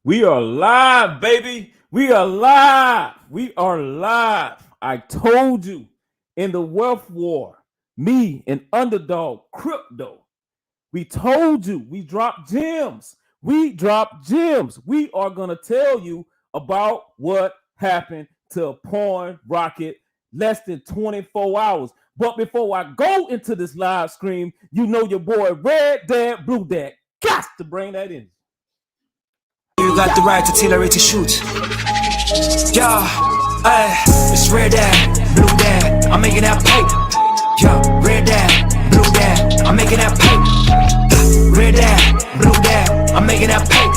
We are live, baby. We are live. We are live. I told you in the wealth war, me and underdog crypto. We told you we dropped gems. We dropped gems. We are going to tell you about what happened to Porn Rocket less than 24 hours. But before I go into this live stream, you know your boy Red Dad, Blue Dad got to bring that in. You got the right to tailor to shoot. Yeah, it's Red Dad, Blue Dad, I'm making that pipe. Yeah, Red Dad, Blue Dad, I'm making that pipe. Red Dad, Blue Dad, I'm making that pipe.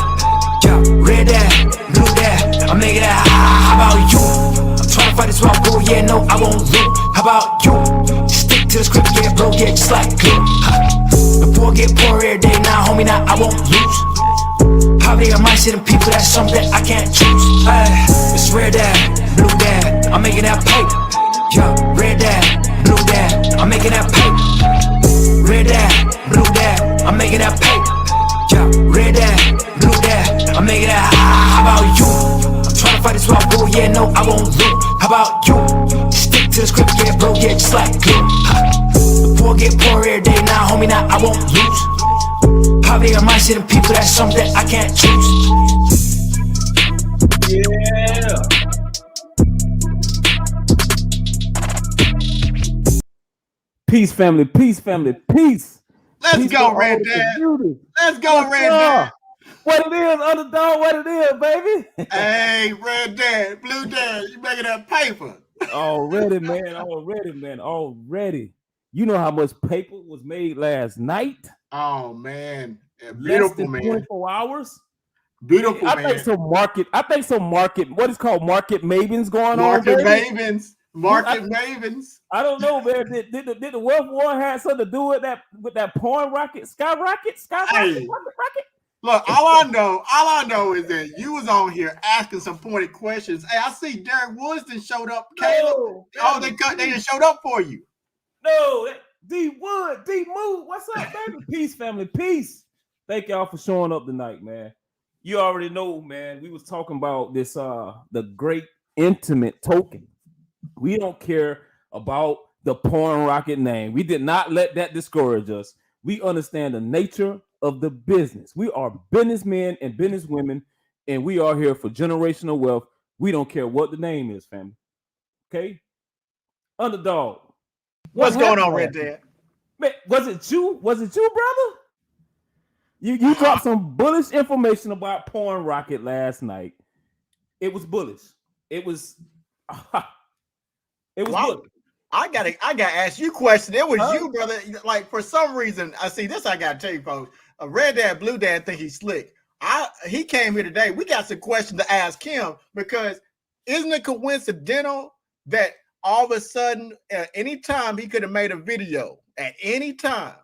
Yeah, Red Dad, Blue Dad, I'm making that. How about you? I'm trying to fight this rock, bro, yeah, no, I won't lose. How about you? Stick to the script, yeah, bro, yeah, just like glue. The poor get poor every day, now, homie, now I won't lose. Poverty on my shit and people, that's something that I can't choose. It's Red Dad, Blue Dad, I'm making that pipe. Yeah, Red Dad, Blue Dad, I'm making that pipe. Red Dad, Blue Dad, I'm making that pipe. Yeah, Red Dad, Blue Dad, I'm making that. How about you? I'm trying to fight this rock, bro, yeah, no, I won't lose. How about you? Stick to the script, yeah, bro, yeah, just like glue. The poor get poor every day, now, homie, now I won't lose. Poverty on my shit and people, that's something that I can't choose. Yeah. Peace, family. Peace, family. Peace. Let's peace go, Red Dad. Let's go, Red Dad. What it is, underdog, what it is, baby. Hey, Red Dad, Blue Dad, you making that paper. Already, man. Already. You know how much paper was made last night? Oh, man. Yeah, beautiful, less than 24 hours. Beautiful, I man. think some market, what is called market mavens going on, baby. Market mavens. I don't know, man. Did the wealth war have something to do with that porn rocket, skyrocket? Hey. Rocket? Look, all I know is that you was on here asking some pointed questions. Hey, I see Derek Woodston showed up. Caleb. Oh, they just showed up for you. No, D Wood, D Mood, what's up, baby? Peace, family, peace. Thank y'all for showing up tonight, man. You already know, man. We was talking about this, the great intimate token. We don't care about the porn rocket name. We did not let that discourage us. We understand the nature of the business. We are businessmen and businesswomen, and we are here for generational wealth. We don't care what the name is, family. Okay? Underdog. What's going on, Red Dad? Man, was it you, brother? You dropped some bullish information about Porn Rocket last night. It was bullish. It was bullish. I gotta ask you a question. It was you, brother. Like, for some reason, I see this. I gotta tell you, folks. Red Dad, Blue Dad think he's slick. He came here today. We got some questions to ask him, because isn't it coincidental that all of a sudden, at any time, he could have made a video at any time,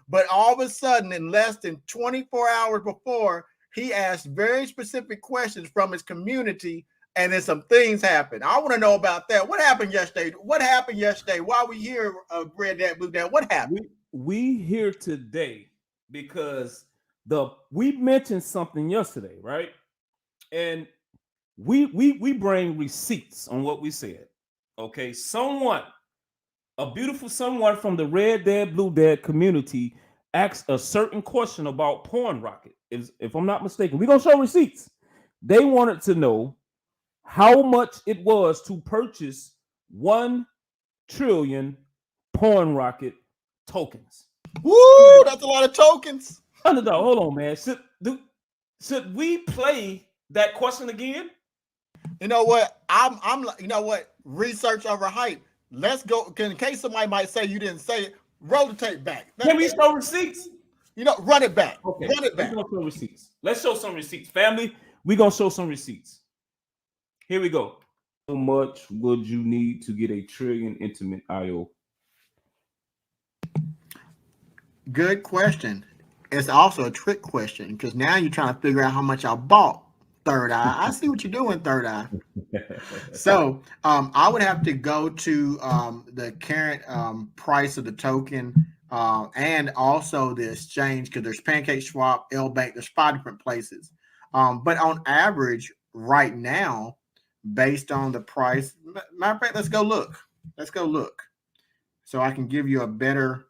but all of a sudden, in less than 24 hours before, he asked very specific questions from his community, and then some things happened. I want to know about that. What happened yesterday? Why we here, Red Dad, Blue Dad? What happened? We here today because we mentioned something yesterday, right? And we bring receipts on what we said. Okay, a beautiful someone from the Red Dad, Blue Dad community asked a certain question about Porn Rocket. If I'm not mistaken, we're gonna show receipts. They wanted to know how much it was to purchase 1 trillion Porn Rocket tokens. Woo, that's a lot of tokens. Underdog, hold on, man. Should we play that question again? You know what? I'm you know what? Research over hype. Let's go. In case somebody might say you didn't say it, roll the tape back. Can we show receipts? Run it back. Okay. Run it back. Let's show receipts. Let's show some receipts. Family, we're gonna show some receipts. Here we go. How much would you need to get 1 trillion intimate IO? Good question. It's also a trick question, because now you're trying to figure out how much I bought. Third Eye. I see what you're doing, Third Eye. So I would have to go to the current price of the token and also the exchange, because there's Pancake Swap, L Bank, there's 5 different places. But on average, right now, based on the price, matter of fact, let's go look. Let's go look, so I can give you a better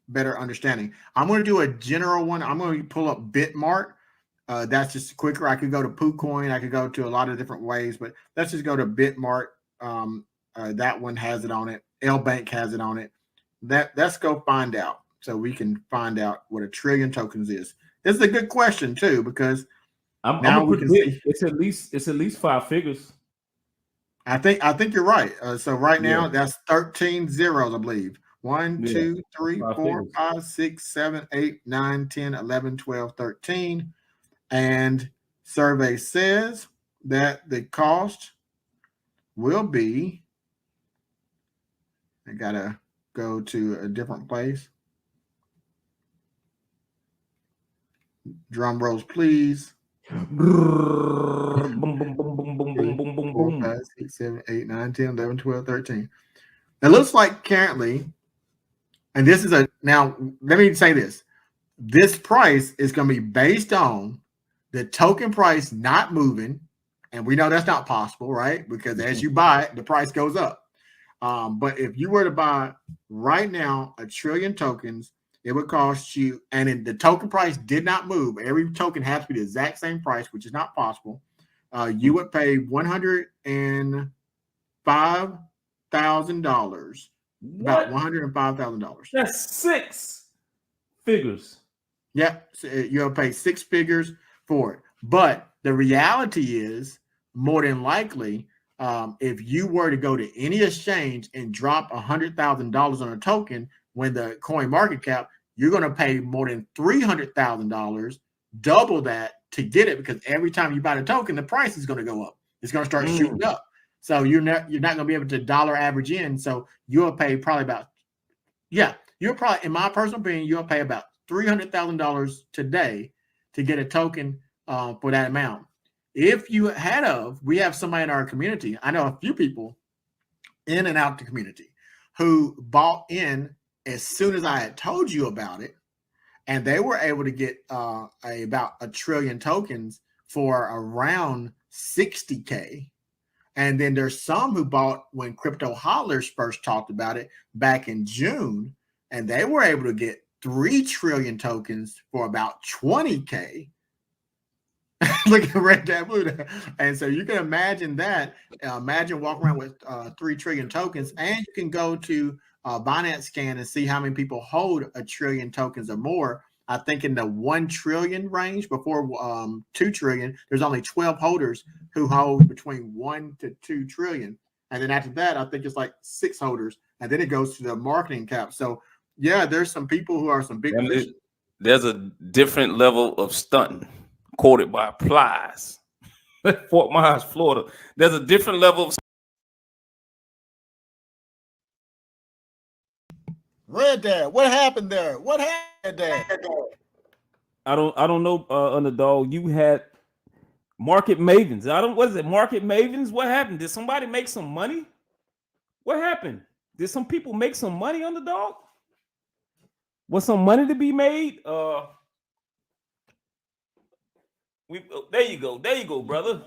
better understanding. I'm going to do a general one. I'm going to pull up Bitmart. That's just quicker. I could go to PooCoin. I could go to a lot of different ways, but let's just go to Bitmart. That one has it on it. L Bank has it on it. Let's go find out, so we can find out what a trillion tokens is. This is a good question too, because I'm now gonna we can predict see. it's at least 5 figures. I think you're right. So right Yeah, now that's 13 zeros, I believe. 1, yeah, 2, that's 3, 4, 5 figures. 5, 6, 7, 8, 9, 10, 11, 12, 13. And survey says that the cost will be, I gotta go to a different place. Drum rolls, please. Boom, boom, boom, boom, boom, boom, 3, boom, boom, 4, boom. 5, 6, 7, 8, 9, 10, 11, 12, 13. It looks like currently, and this is now let me say this. This price is going to be based on the token price not moving. And we know that's not possible, right? Because as you buy it, the price goes up. But if you were to buy right now a trillion tokens, it would cost you, and if the token price did not move, every token has to be the exact same price, which is not possible. You would pay $105,000, about What? $105,000. That's 6 figures. Yep, so you'll pay 6 figures for it. But the reality is, more than likely, if you were to go to any exchange and drop $100,000 on a token, when the coin market cap, you're going to pay more than $300,000, double that to get it, because every time you buy the token, the price is going to go up. It's going to start shooting up. So you're not going to be able to dollar average in. So you'll pay probably about, you'll probably, in my personal opinion, you'll pay about $300,000 today to get a token for that amount. If you we have somebody in our community, I know a few people in and out the community who bought in as soon as I had told you about it, and they were able to get about a trillion tokens for around 60K. And then there's some who bought when Crypto Hodlers first talked about it back in June, and they were able to get 3 trillion tokens for about 20K. Look at Red Dad Blue Dad. And so you can imagine that. Imagine walking around with 3 trillion tokens, and you can go to Binance Scan and see how many people hold a trillion tokens or more. I think in the 1 trillion range, before 2 trillion, there's only 12 holders who hold between 1 to 2 trillion. And then after that, I think it's like 6 holders. And then it goes to the marketing cap. So yeah, there's some people who are some big fish. There's a different level of stunting, quoted by Plies, Fort Myers, Florida. There's a different level of. Red Dad, what happened there? What happened there? I don't know, underdog. You had market mavens. What is it? Market mavens? What happened? Did somebody make some money? What happened? Did some people make some money, underdog? Was some money to be made? There you go, brother.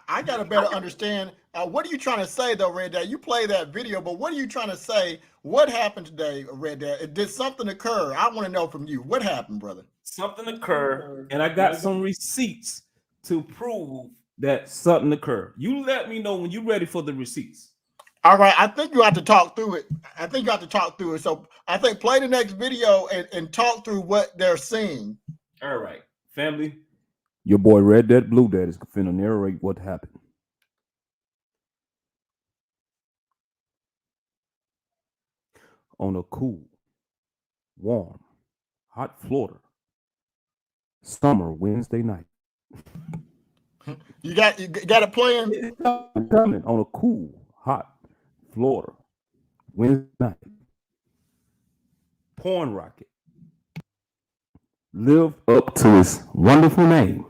I got to better understand. What are you trying to say, though, Red Dad? You play that video, but what are you trying to say? What happened today, Red Dad? Did something occur? I want to know from you. What happened, brother? Something occurred, and I got some receipts to prove that something occurred. You let me know when you're ready for the receipts. All right, I think you have to talk through it. So I think play the next video and talk through what they're seeing. All right, family. Your boy Red Dad Blue Dad is finna narrate what happened. On a cool, warm, hot Florida summer Wednesday night. You got it playing? Coming on a cool, hot Florida Wednesday night. Porn Rocket lived up to his wonderful name.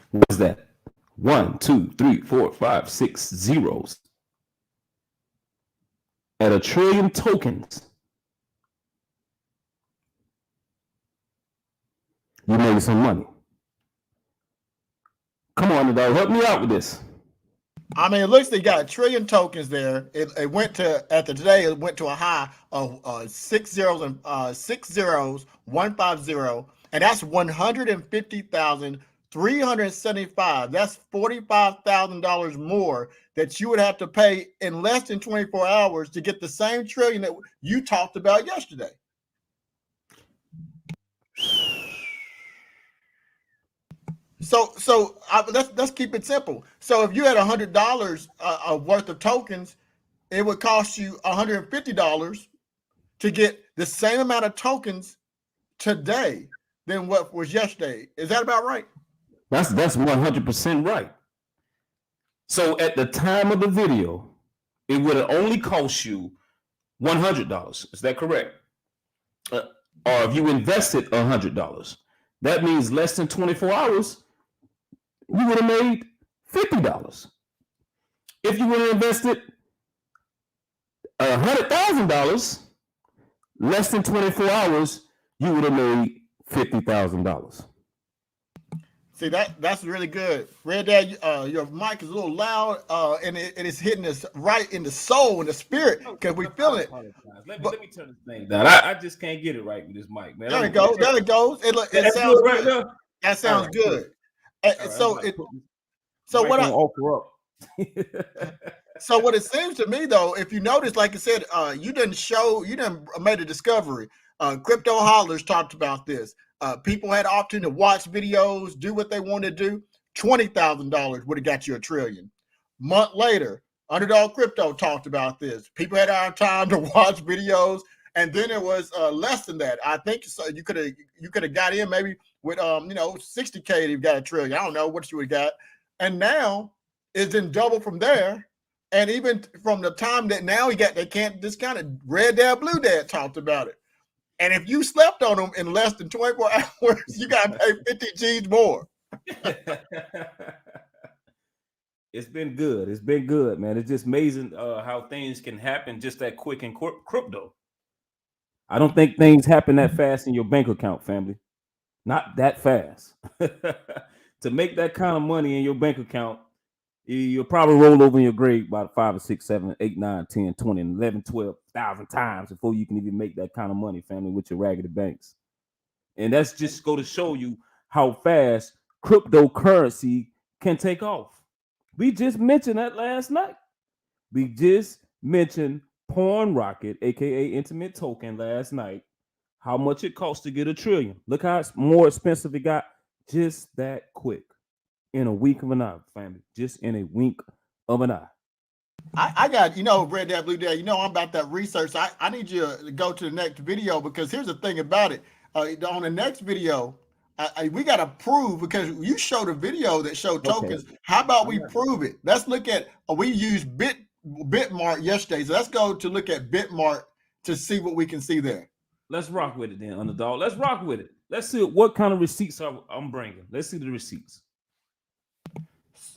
What was that? 1, 2, 3, 4, 5, 6 zeros. At a trillion tokens. You made some money. Come on, dog, help me out with this. I mean, it looks like you got a trillion tokens there. It went to at the today. It went to a high of 6 zeros 150, and that's 150,375. That's $45,000 more that you would have to pay in less than 24 hours to get the same trillion that you talked about yesterday. So let's keep it simple. So if you had $100 worth of tokens, it would cost you $150 to get the same amount of tokens today than what was yesterday. Is that about right? That's 100% right. So at the time of the video, it would have only cost you $100. Is that correct? Or if you invested $100, that means less than 24 hours, you would have made $50. If you would have invested $100,000, less than 24 hours, you would have made $50,000. See, that's really good. Red Dad, your mic is a little loud, and it is hitting us right in the soul and the spirit because we feel it. Let me turn this thing down. I just can't get it right with this mic, man. There it goes. There it goes. It sounds right good. now. That sounds right, good. Right, So what I offer up. So what it seems to me though, if you notice, like I said, you didn't made a discovery. Crypto Hollers talked about this. People had the opportunity to watch videos, do what they wanted to do. $20,000 would have got you $1 trillion. Month later, Underdog Crypto talked about this. People had our time to watch videos, and then it was less than that. I think so. You could have got in maybe with $60K. You got $1 trillion. I don't know what you would got, and now it's then double from there. And even from the time that now they can't discount it. Red Dad, Blue Dad talked about it. And if you slept on them in less than 24 hours, you got to pay 50 G's more. It's been good. It's been good, man. It's just amazing how things can happen just that quick in crypto. I don't think things happen that fast in your bank account, family. Not that fast. To make that kind of money in your bank account, you'll probably roll over in your grave about 5 or 6, 7, 8, 9, 10, 20, 11, 12,000 times before you can even make that kind of money, family, with your raggedy banks. And that's just go to show you how fast cryptocurrency can take off. We just mentioned that last night. We just mentioned Porn Rocket, aka Intimate Token, last night. How much it costs to get $1 trillion. Look how it's more expensive it got just that quick. In a wink of an eye, family. Just in a wink of an eye. I got, Red Dad, Blue Dad, I'm about that research. I need you to go to the next video because here's the thing about it. On the next video, we got to prove, because you showed a video that showed tokens. Okay. How about we prove it? Let's look at, we used Bitmart yesterday. So let's go to look at Bitmart to see what we can see there. Let's rock with it then, Underdog. Let's rock with it. Let's see what kind of receipts I'm bringing. Let's see the receipts.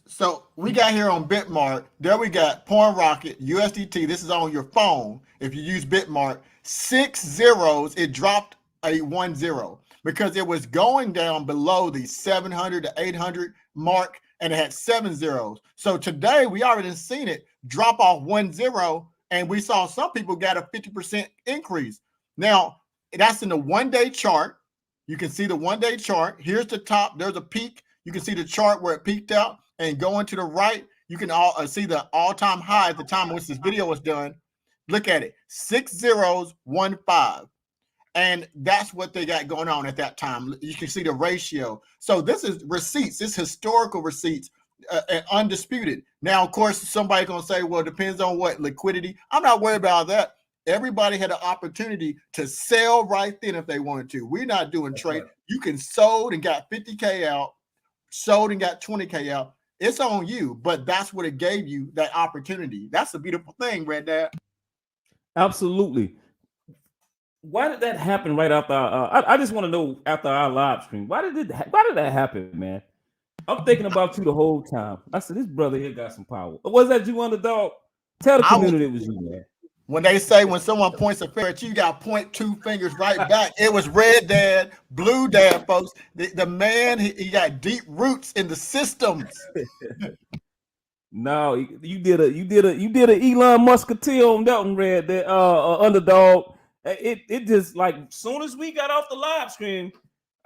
So we got here on Bitmart, there we got Porn Rocket, USDT. This is on your phone. If you use Bitmart, 6 zeros, it dropped a 1 0 because it was going down below the 700 to 800 mark, and it had 7 zeros. So today we already seen it drop off 1 0, and we saw some people got a 50% increase. Now that's in the 1-day chart. You can see the 1-day chart. Here's the top. There's a peak. You can see the chart where it peaked out. And going to the right, you can see the all-time high at the time in which this video was done. Look at it, 6015. And that's what they got going on at that time. You can see the ratio. So this is receipts. This historical receipts, undisputed. Now, of course, somebody's going to say, well, it depends on what liquidity. I'm not worried about that. Everybody had an opportunity to sell right then if they wanted to. We're not doing trade. Right. You can sold and got 50K out, sold and got 20K out. It's on you, but that's what it gave you, that opportunity. That's a beautiful thing, Red Dad. Absolutely. Why did that happen right after I just want to know, after our live stream, why did that happen, man? I'm thinking about you the whole time. I said, this brother here got some power. Was that you, Underdog? Tell the community it was you, man. When they say when someone points a finger at you, you got to point two fingers right back. It was Red Dad, Blue Dad, folks. The man, he got deep roots in the systems. No, you did a Elon Musketeer on that one, Red. That underdog. It just like soon as we got off the live stream,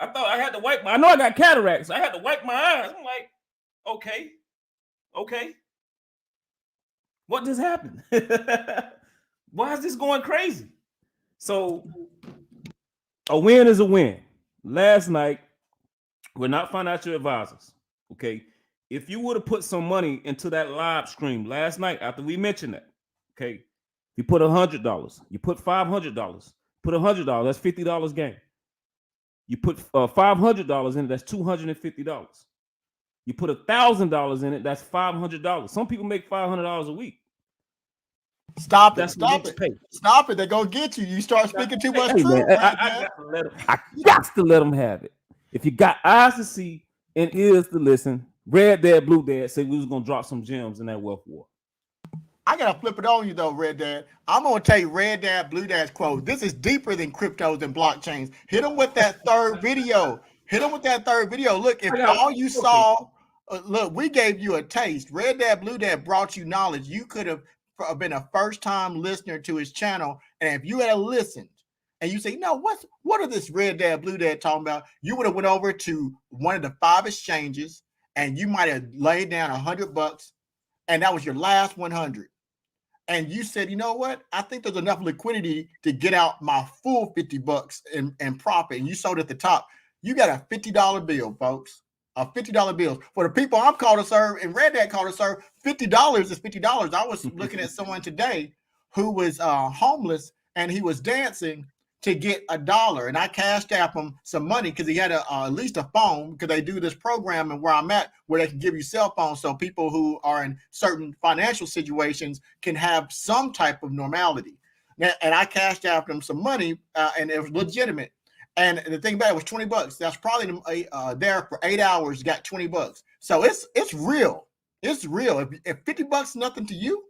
I thought I had to wipe my. I know I got cataracts. I had to wipe my eyes. I'm like, okay, what just happened? Why is this going crazy? So a win is a win. Last night, we're not financial advisors. Okay. If you would have put some money into that live stream last night after we mentioned that, okay, you put $100, you put $500, put $100, that's $50 gain. You put $500 in it, that's $250. You put $1,000 in it, that's $500. Some people make $500 a week. Stop it! That's Stop it! Stop it! They're gonna get you. You start speaking too much truth. I got to let them have it. If you got eyes to see and ears to listen, Red Dad, Blue Dad said we was gonna drop some gems in that wealth war. I gotta flip it on you though, Red Dad. I'm gonna tell you Red Dad, Blue Dad's quote. This is deeper than cryptos and blockchains. Hit them with that third video. Hit them with that third video. Look, if all you saw, look, we gave you a taste. Red Dad, Blue Dad brought you knowledge. You could have been a first-time listener to his channel, and if you had listened and you say, no, what are this Red Dad, Blue Dad talking about? You would have went over to one of the 5 exchanges, and you might have laid down $100, and that was your last 100. And you said, you know what? I think there's enough liquidity to get out my full $50 in profit. And you sold at the top. You got a $50 bill, folks. A $50 bill. For the people I'm called to serve and Red Dad called to serve, $50 is $50. I was looking at someone today who was homeless, and he was dancing to get $1, and I cashed app him some money because he had at least a phone, because they do this program and where I'm at where they can give you cell phones so people who are in certain financial situations can have some type of normality. And I cashed app him some money, and it was legitimate. And the thing about it was $20. That's probably there for 8 hours. Got $20. So it's real. It's real. If $50 is nothing to you,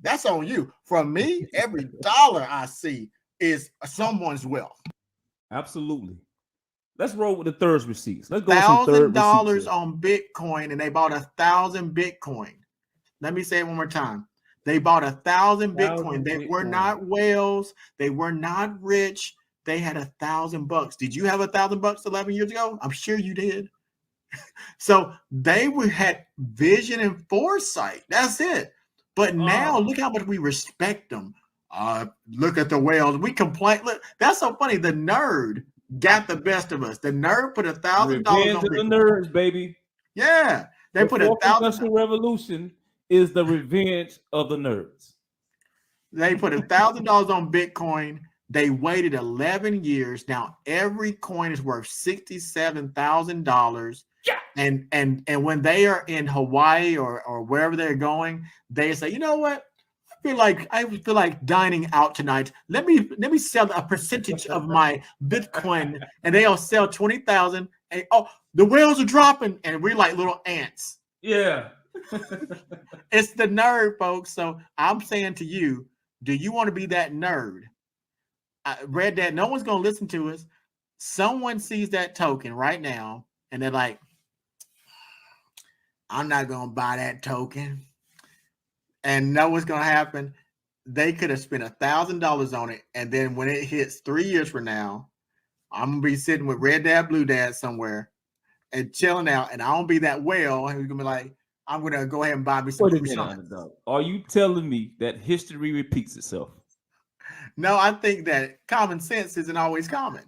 that's on you. From me, every dollar I see is someone's wealth. Absolutely. Let's roll with the third receipts. Let's go $1,000 on Bitcoin, and they bought 1,000 Bitcoin. Let me say it one more time. They bought 1,000 Bitcoin. They were not whales. They were not rich. They had $1,000. Did you have $1,000 11 years ago? I'm sure you did. So they had vision and foresight. That's it. But now look how much we respect them. Look at the whales. We complain. Look, that's so funny. The nerd got the best of us. The nerd put $1,000 on the nerds, baby. Yeah, they put $1,000. Revolution is the revenge of the nerds. They put $1,000 on Bitcoin. They waited 11 years. Now every coin is worth $67,000. Yeah. And when they are in Hawaii or wherever they're going, they say, you know what? I feel like dining out tonight. Let me sell a percentage of my Bitcoin, and they'll sell 20,000. And the whales are dropping, and we're like little ants. Yeah. It's the nerd, folks. So I'm saying to you, do you want to be that nerd? Red Dad, no one's going to listen to us. Someone sees that token right now, and they're like, I'm not going to buy that token. And know what's going to happen? They could have spent $1,000 on it, and then when it hits 3 years from now, I'm going to be sitting with Red Dad, Blue Dad somewhere and chilling out, and I won't be that whale who's going to be like, I'm going to go ahead and buy me some croissants. Are you telling me that history repeats itself? No, I think that common sense isn't always common.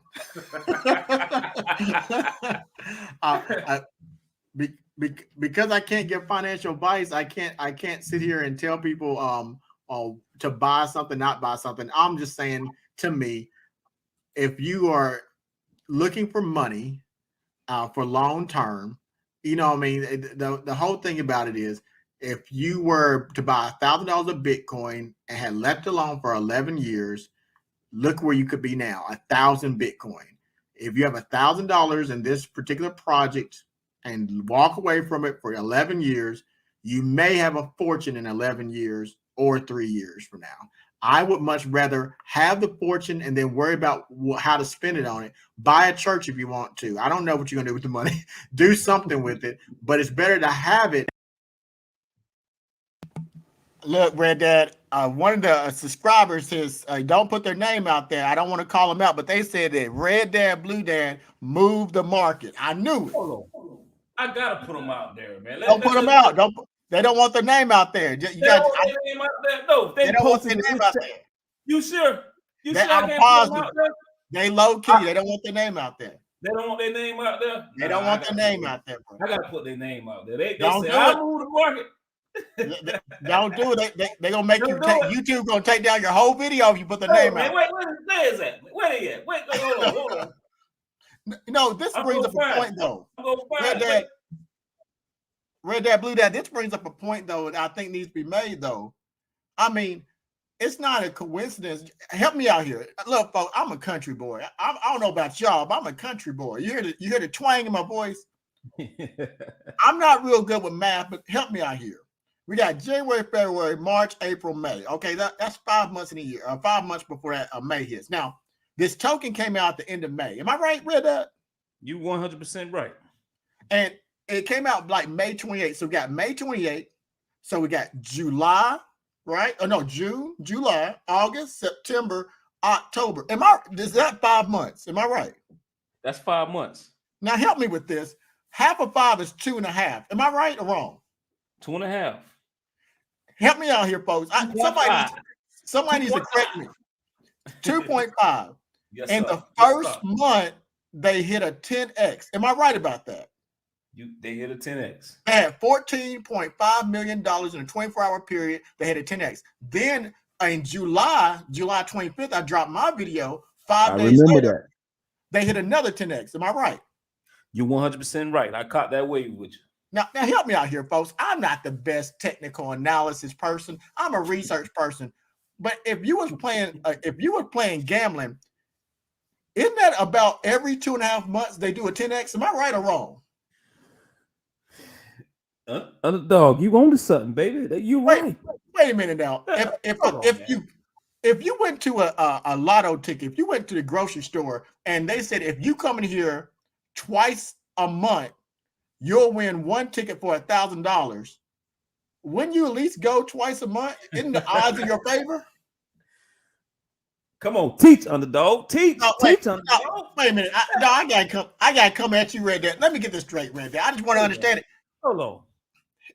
Because I can't give financial advice, I can't sit here and tell people to buy something, not buy something. I'm just saying, to me, if you are looking for money for long term, you know what I mean? The whole thing about it is, if you were to buy $1,000 of Bitcoin and had left alone for 11 years, look where you could be now, 1,000 Bitcoin. If you have $1,000 in this particular project and walk away from it for 11 years, you may have a fortune in 11 years or 3 years from now. I would much rather have the fortune and then worry about how to spend it on it. Buy a church if you want to. I don't know what you're going to do with the money. Do something with it, but it's better to have it. Look, Red Dad, one of the subscribers says, don't put their name out there. I don't want to call them out, but they said that Red Dad, Blue Dad moved the market. I knew it. Hold on. I got to put them out there, man. Don't put them out. They don't want their name out there. You got their name out there. No, they don't want their name out there. You sure? You They, sure I can't put them out there? They low key. They don't want their name out there. They don't want their name out there. They don't want their name out there, bro. I gotta put their name out there. They Don't say do I it. move the market. Don't do it. They gonna make you take YouTube gonna take down your whole video if you put the name out. Where is that? Where they at? Wait, hold on. No, this brings up a point though. Red Dad, Blue Dad, this brings up a point though that I think needs to be made though. I mean, it's not a coincidence. Help me out here. Look, folks, I'm a country boy. I don't know about y'all, but I'm a country boy. You hear the twang in my voice? I'm not real good with math, but help me out here. We got January, February, March, April, May. Okay, that's 5 months in a year, 5 months before that May hits. Now, this token came out at the end of May. Am I right, Red Dad? You 100% right. And it came out like May 28th. So we got May 28th. So we got July, right? Oh no, June, July, August, September, October. Is that 5 months? Am I right? That's 5 months. Now help me with this. Half of 5 is 2.5. Am I right or wrong? 2.5. Help me out here, folks. Somebody needs to correct me. 2.5. Yes, and sir. the first month they hit a 10x. Am I right about that? They hit a 10x. They had $14.5 million in a 24-hour period. They had a 10x. Then in July 25th, I dropped my video. 5 days later, they hit another 10x. Am I right? You're 100% right. I caught that wave with you. Now help me out here, folks. I'm not the best technical analysis person. I'm a research person. But if you was playing gambling, isn't that about every 2.5 months they do a 10x? Am I right or wrong? Underdog, you on to something, baby. You right. Wait a minute now. If you went to a lotto ticket, if you went to the grocery store and they said if you come in here twice a month, you'll win one ticket for $1,000. Wouldn't you at least go twice a month? Isn't the odds in your favor? Come on, teach, underdog. Teach, underdog. Wait a minute. I gotta come at you, Red Dad. Let me get this straight, Red Dad. I just want to understand it. Hold on.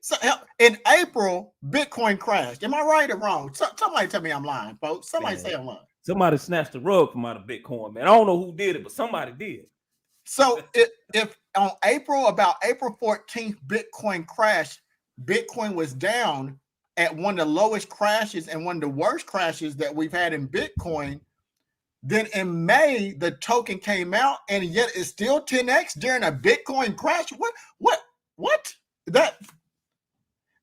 So in April, Bitcoin crashed. Am I right or wrong? Somebody tell me I'm lying, folks. Somebody say I'm lying. Somebody snatched the rug from out of Bitcoin, man. I don't know who did it, but somebody did. So if on about April 14th, Bitcoin crashed, Bitcoin was down at one of the lowest crashes and one of the worst crashes that we've had in Bitcoin. Then in May, the token came out and yet it's still 10x during a Bitcoin crash. What? That?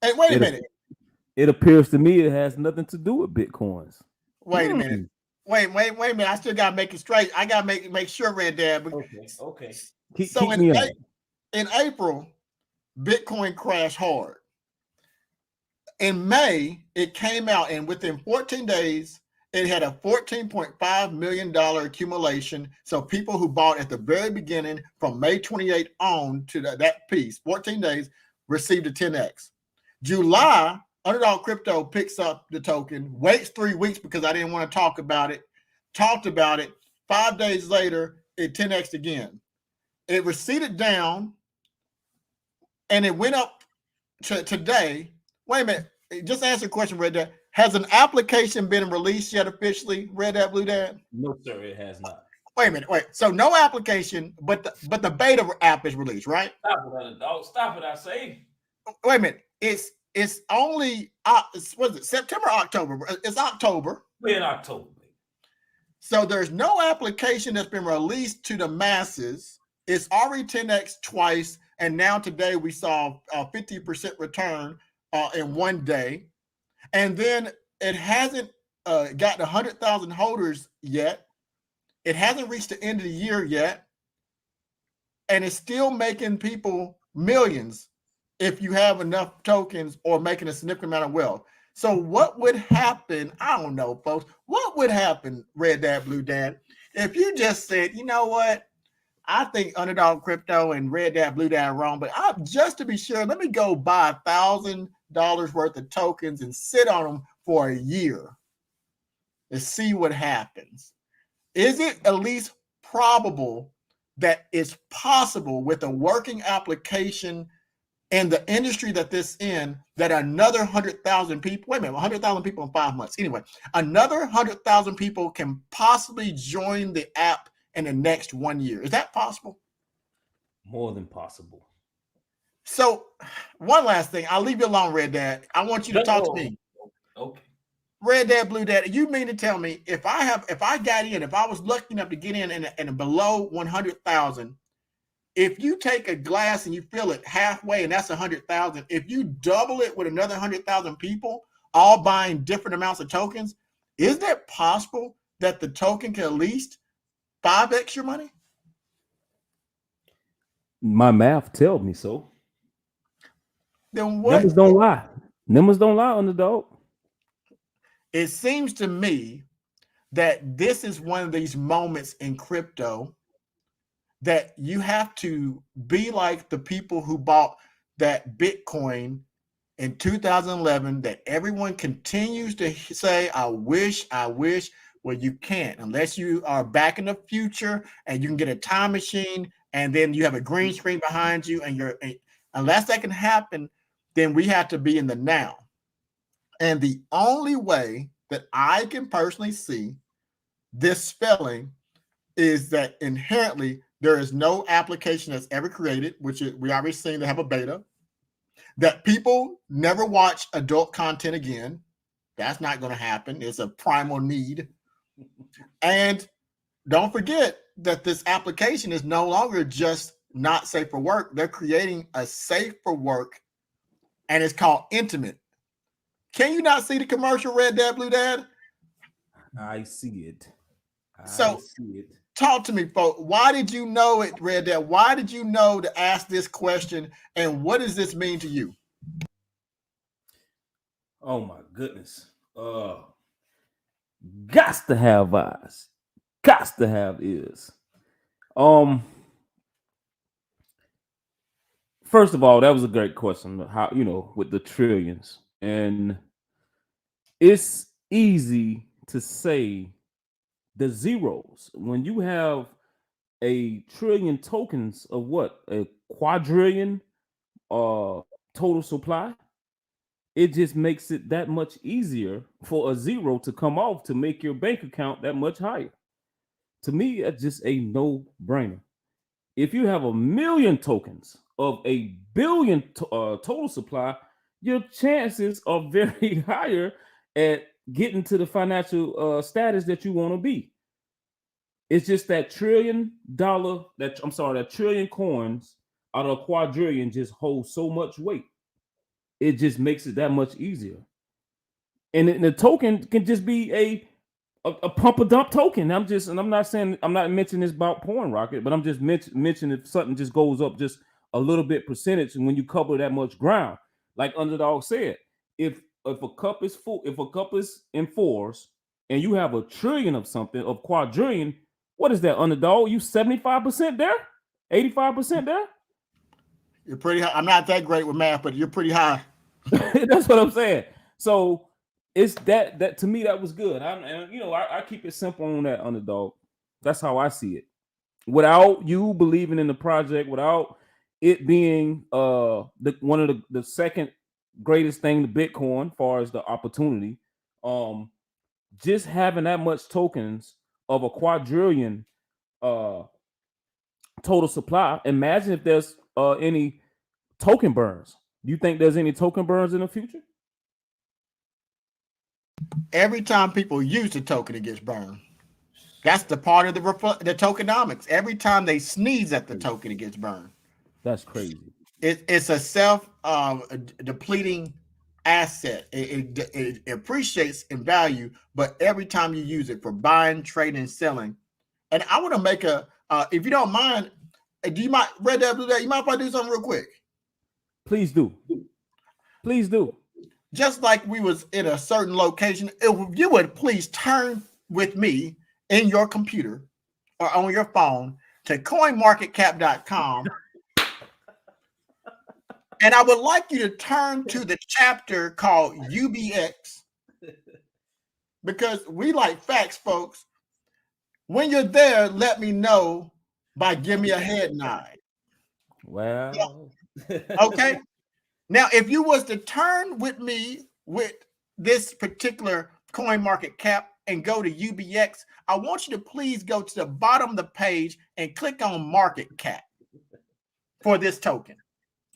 Hey, wait a minute. It appears to me it has nothing to do with Bitcoins. Wait a minute. Wait a minute. I still gotta make it straight. I gotta make sure, Red Dad. Okay. In April, Bitcoin crashed hard. In May, it came out, and within 14 days, it had a $14.5 million accumulation. So people who bought at the very beginning from May 28th on to that piece, 14 days, received a 10x. July, Underdog Crypto picks up the token, waits 3 weeks because I didn't want to talk about it, talked about it. 5 days later, it 10x again. It receded down, and it went up to today. Wait a minute. Just answer the question, Red Dad. Has an application been released yet officially, Red Dad, Blue Dad? No, sir, it has not. Wait a minute. So no application, but the beta app is released, right? Stop it, underdog. Stop it, I say. Wait a minute. It's only was it September, October? It's October. We're in October. So there's no application that's been released to the masses. It's already 10x twice, and now today we saw a 50% return in 1 day, and then it hasn't got 100,000 holders yet. It hasn't reached the end of the year yet, and it's still making people millions if you have enough tokens or making a significant amount of wealth. So what would happen? I don't know, folks. What would happen, Red Dad, Blue Dad, if you just said, you know what? I think Underdog Crypto and Red Dad, Blue Dad are wrong, but just to be sure, let me go buy $1,000 worth of tokens and sit on them for a year to see what happens. Is it at least probable that it's possible with a working application and the industry that this in, that another 100,000 people, wait a minute, 100,000 people in 5 months. Anyway, another 100,000 people can possibly join the app in the next 1 year. Is that possible? More than possible. So one last thing, I'll leave you alone, Red Dad. I want you to talk to me. Okay. Red Dad, Blue Dad, you mean to tell me if I got in, if I was lucky enough to get in below 100,000, if you take a glass and you fill it halfway and that's 100,000, if you double it with another 100,000 people, all buying different amounts of tokens, is that possible that the token can at least 5x your money? My math tells me so. Then what? Numbers don't lie. Numbers don't lie, Underdog. It seems to me that this is one of these moments in crypto that you have to be like the people who bought that Bitcoin in 2011, that everyone continues to say, I wish. Well, you can't unless you are back in the future and you can get a time machine and then you have a green screen behind you unless that can happen, then we have to be in the now. And the only way that I can personally see this spelling is that inherently there is no application that's ever created, which we already seen they have a beta, that people never watch adult content again. That's not going to happen. It's a primal need. And don't forget that this application is no longer just not safe for work. They're creating a safe for work, and it's called Intimate. Can you not see the commercial, Red Dad, Blue Dad? I see it. So talk to me, folks. Why did you know it, Red Dad? Why did you know to ask this question? And what does this mean to you? Oh my goodness. Gots to have eyes. Gots to have ears. First of all, that was a great question. How, with the trillions. And it's easy to say the zeros when you have a trillion tokens of what, a quadrillion total supply. It just makes it that much easier for a zero to come off to make your bank account that much higher. To me, it's just a no-brainer. If you have 1,000,000 tokens of a billion total supply, your chances are very higher at getting to the financial status that you want to be. It's just that that trillion coins out of a quadrillion just holds so much weight. It just makes it that much easier. And the token can just be a pump and dump token. I'm not mentioning this about Porn Rocket, but I'm just mentioning if something just goes up just a little bit percentage, and when you cover that much ground, like Underdog said, if a cup is full, if a cup is in fours, and you have a trillion of something of quadrillion, what is that, Underdog? You 75% there, 85% there. You're pretty high. I'm not that great with math, but you're pretty high. That's what I'm saying. So it's that to me that was good. I keep it simple on that, Underdog. That's how I see it. Without you believing in the project, without it being one of the second greatest thing to Bitcoin, as far as the opportunity, just having that much tokens of a quadrillion total supply. Imagine if there's any token burns. Do you think there's any token burns in the future? Every time people use the token, it gets burned. That's the part of the tokenomics. Every time they sneeze at the token, it gets burned. That's crazy. It's a self depleting asset. It appreciates in value, but every time you use it for buying, trading, and selling. And I want to make if you don't mind, do you mind, Red Dad, Blue Dad, you mind if I do something real quick? Please do. Please do. just like we was in a certain location, if you would please turn with me in your computer or on your phone to coinmarketcap.com. And I would like you to turn to the chapter called UBX, because we like facts, folks. When you're there, let me know by give me a head nod. Well, Okay. Now, if you was to turn with me with this particular coin market cap and go to UBX, I want you to please go to the bottom of the page and click on market cap for this token,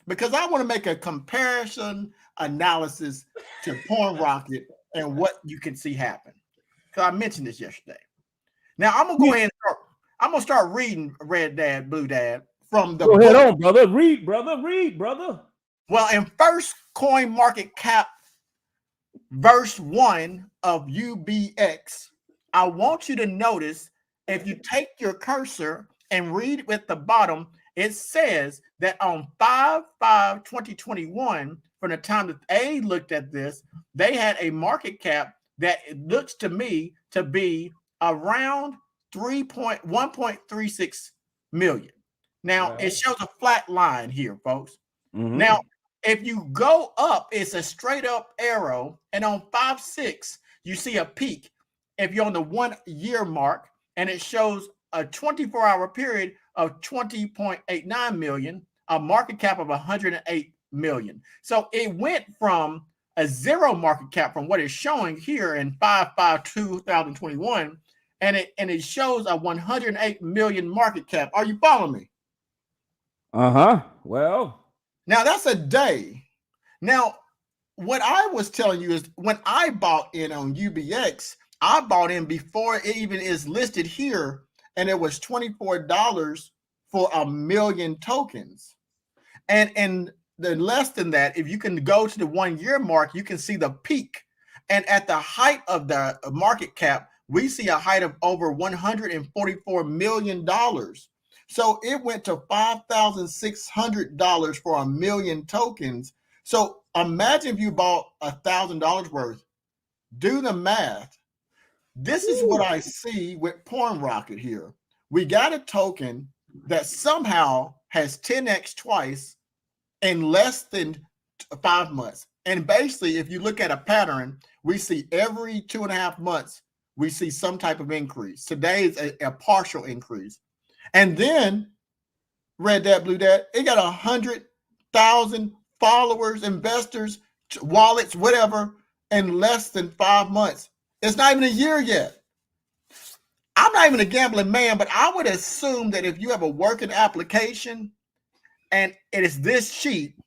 because I want to make a comparison analysis to Porn Rocket and what you can see happen. Because I mentioned this yesterday. Now I'm gonna go ahead and start. I'm gonna start reading Red Dad, Blue Dad from the go book. ahead on, brother. Read, brother. Well, in first coin market cap, verse 1 of UBX, I want you to notice, if you take your cursor and read at the bottom, it says that on 5/5/2021, from the time that they looked at this, they had a market cap that it looks to me to be around 1.36 million. Now, it shows a flat line here, folks. Mm-hmm. Now, if you go up, it's a straight up arrow. And on 5/6, you see a peak. If you're on the 1 year mark, and it shows a 24-hour period of 20.89 million, a market cap of 108 million. So it went from a zero market cap from what it's showing here in 5/5/2021, and it shows a 108 million market cap. Are you following me? Well, now that's a day. Now, what I was telling you is when I bought in on UBX, I bought in before it even is listed here, and it was $24 for 1 million tokens. And the less than that, if you can go to the 1 year mark, you can see the peak. And at the height of the market cap, we see a height of over $144 million. So it went to $5,600 for 1 million tokens. So imagine if you bought $1,000 worth. Do the math. This is what I see with Porn Rocket here. We got a token that somehow has 10x twice in less than 5 months. And basically, if you look at a pattern, we see every 2.5 months, we see some type of increase. Today is a partial increase. And then, Red Dad, Blue Dad, it got 100,000 followers, investors, wallets, whatever, in less than 5 months. It's not even a year yet. I'm not even a gambling man, but I would assume that if you have a working application and it is this cheap,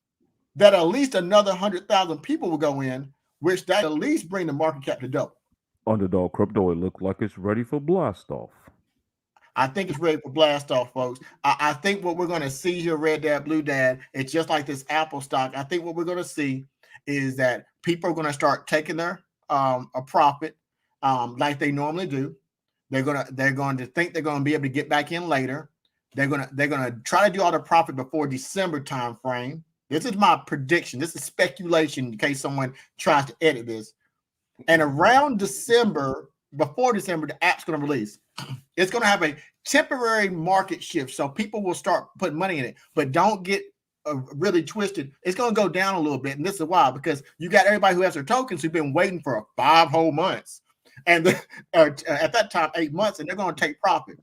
that at least another 100,000 people will go in, which that at least bring the market cap to double. Underdog Crypto, it looked like it's ready for blast off. I think it's ready for blast off, folks. I think what we're going to see here, Red Dad, Blue Dad, it's just like this Apple stock. I think what we're going to see is that people are going to start taking their a profit like they normally do. They're going to think they're going to be able to get back in later. They're going to try to do all the profit before December time frame. This is my prediction. This is speculation in case someone tries to edit this. And around December, before December, the app's going to release. It's going to have a temporary market shift, so people will start putting money in it. But don't get really twisted. It's going to go down a little bit, and this is why, because you got everybody who has their tokens who've been waiting for 5 whole months, and at that time 8 months, and they're going to take profit.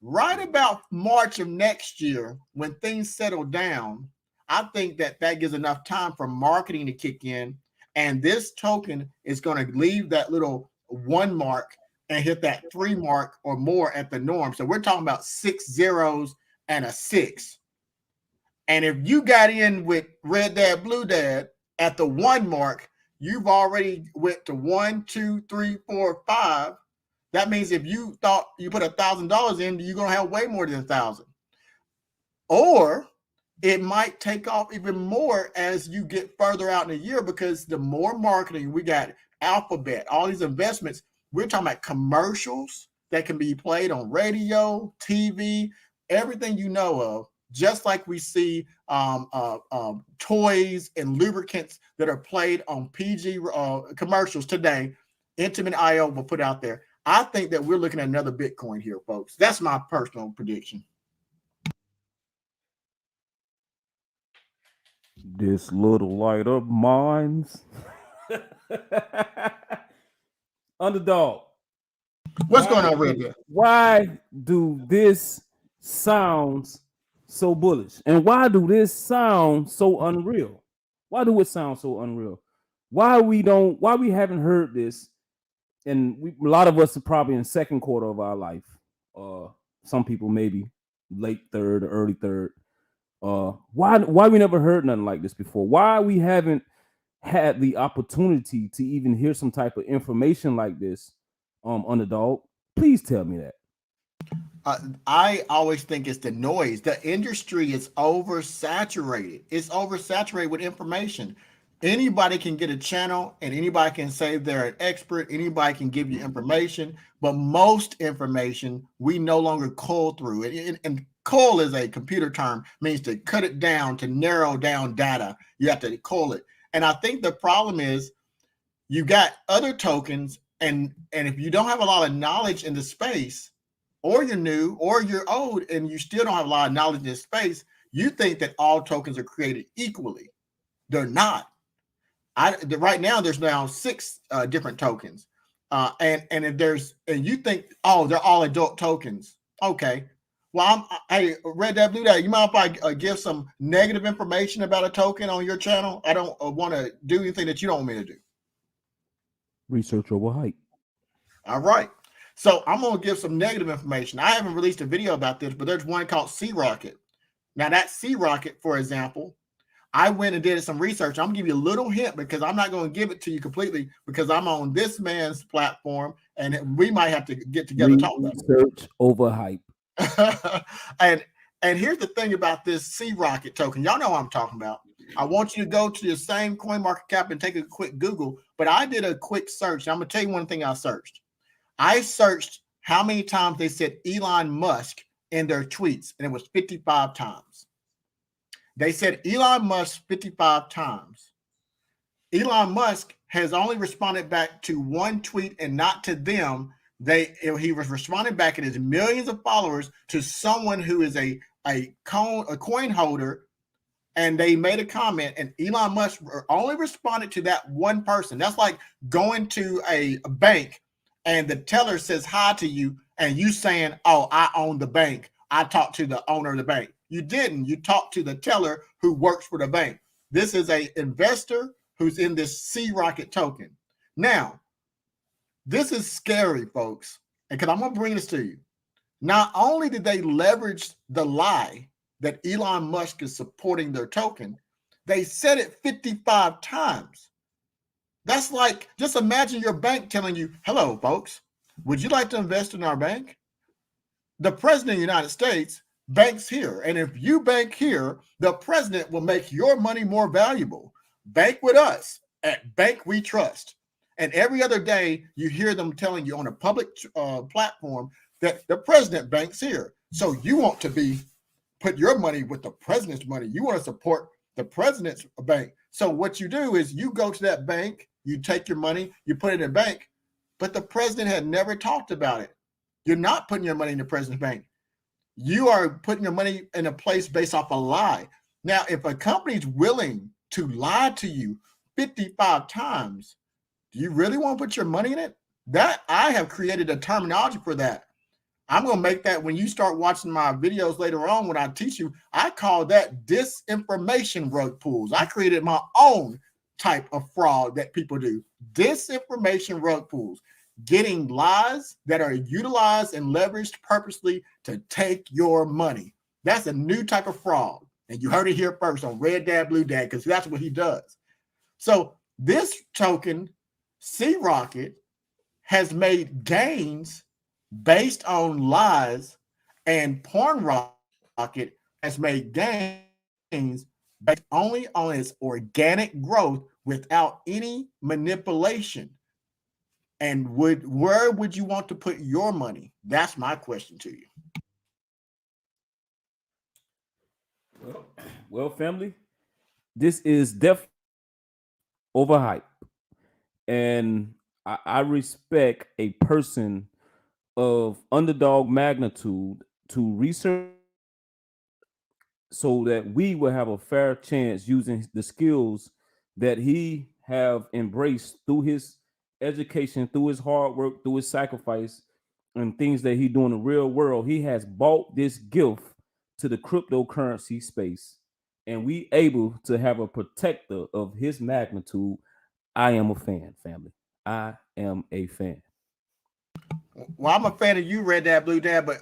Right about March of next year, when things settle down, I think that gives enough time for marketing to kick in, and this token is going to leave that little 1 mark and hit that 3 mark or more at the norm. So we're talking about 6 zeros and a 6. And if you got in with Red Dad, Blue Dad at the 1 mark, you've already went to 1, 2, 3, 4, 5. That means if you thought you put $1,000 in, you're going to have way more than 1,000. Or it might take off even more as you get further out in the year, because the more marketing we got, Alphabet, all these investments, we're talking about commercials that can be played on radio, TV, everything you know of. just like we see toys and lubricants that are played on PG commercials today. Intimate IO will put out there. I think that we're looking at another Bitcoin here, folks. That's my personal prediction. This little light of mine's. Underdog. What's going on, Red Dead? Why do this sounds so bullish? And why do this sound so unreal? Why do it sound so unreal? Why we haven't heard this? And a lot of us are probably in second quarter of our life. Some people maybe late third, early third. Why we never heard nothing like this before? Why we haven't had the opportunity to even hear some type of information like this? Underdog, please tell me that. I always think it's the noise. The industry is oversaturated. It's oversaturated with information. Anybody can get a channel and anybody can say they're an expert. Anybody can give you information, but most information we no longer cull through. And cull is a computer term, means to cut it down, to narrow down data. You have to cull it. And I think the problem is you got other tokens, and if you don't have a lot of knowledge in the space, or you're new or you're old and you still don't have a lot of knowledge in this space, you think that all tokens are created equally. They're not. Right now there's now 6 different tokens, and you think, oh, they're all adult tokens. Okay, well, hey, Red Dad, Blue Dad, you mind if I give some negative information about a token on your channel? I don't want to do anything that you don't want me to do. Research over hype. All right. So I'm going to give some negative information. I haven't released a video about this, but there's one called Sea Rocket. Now that Sea Rocket, for example, I went and did some research. I'm going to give you a little hint because I'm not going to give it to you completely because I'm on this man's platform and we might have to get together and talk about it. Research over hype. and here's the thing about this Sea Rocket token. Y'all know what I'm talking about. I want you to go to the same CoinMarketCap and take a quick Google, but I did a quick search. I'm going to tell you one thing I searched. I searched how many times they said Elon Musk in their tweets, and it was 55 times. They said Elon Musk 55 times. Elon Musk has only responded back to one tweet and not to them. He was responding back in his millions of followers to someone who is a coin holder, and they made a comment, and Elon Musk only responded to that one person. That's like going to a bank and the teller says hi to you and you saying, oh, I own the bank. I talked to the owner of the bank. You didn't. You talked to the teller who works for the bank. This is an investor who's in this Sea Rocket token. Now, this is scary, folks, because I'm going to bring this to you. Not only did they leverage the lie that Elon Musk is supporting their token, they said it 55 times. That's like, just imagine your bank telling you, hello, folks, would you like to invest in our bank? The president of the United States banks here. And if you bank here, the president will make your money more valuable. Bank with us at Bank We Trust. And every other day, you hear them telling you on a public platform that the president banks here. So you want to put your money with the president's money. You want to support the president's bank. So what you do is you go to that bank, you take your money, you put it in a bank, but the president had never talked about it. You're not putting your money in the president's bank. You are putting your money in a place based off a lie. Now, if a company is willing to lie to you 55 times, do you really want to put your money in it? That I have created a terminology for that. I'm going to make that when you start watching my videos later on, when I teach you, I call that disinformation rug pulls. I created my own type of fraud that people do. Disinformation rug pulls, getting lies that are utilized and leveraged purposely to take your money. That's a new type of fraud. And you heard it here first on Red Dad, Blue Dad, because that's what he does. So this token, Sea Rocket, has made gains based on lies, and Porn Rocket has made gains based only on its organic growth without any manipulation. And where would you want to put your money? That's my question to you. Well, family, this is definitely overhyped, and I respect a person of underdog magnitude to research so that we will have a fair chance using the skills that he have embraced through his education, through his hard work, through his sacrifice, and things that he do in the real world. He has bought this gift to the cryptocurrency space, and we able to have a protector of his magnitude. I am a fan, family. I am a fan. Well, I'm a fan of you, Red Dad, Blue Dad, but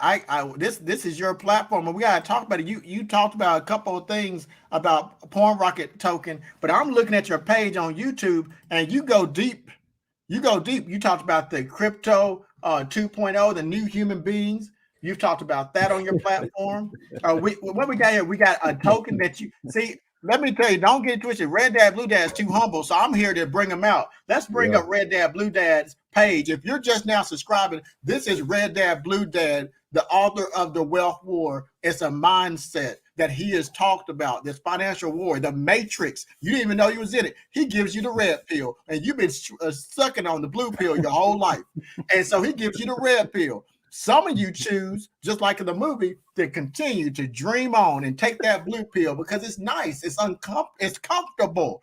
this is your platform, and we gotta talk about it. You talked about a couple of things about Porn Rocket token, but I'm looking at your page on YouTube, and you go deep. You go deep. You talked about the crypto 2.0, the new human beings. You've talked about that on your platform. What we got here? We got a token that you see. Let me tell you, don't get twisted. Red Dad, Blue Dad's too humble, so I'm here to bring him out. Let's bring Yeah. up Red Dad, Blue Dad's page. If you're just now subscribing, this is Red Dad, Blue Dad, the author of The Wealth War. It's a mindset that he has talked about, this financial war, the matrix. You didn't even know he was in it. He gives you the red pill, and you've been sucking on the blue pill your whole life. And so he gives you the red pill. Some of you choose, just like in the movie, to continue to dream on and take that blue pill because it's nice, it's comfortable.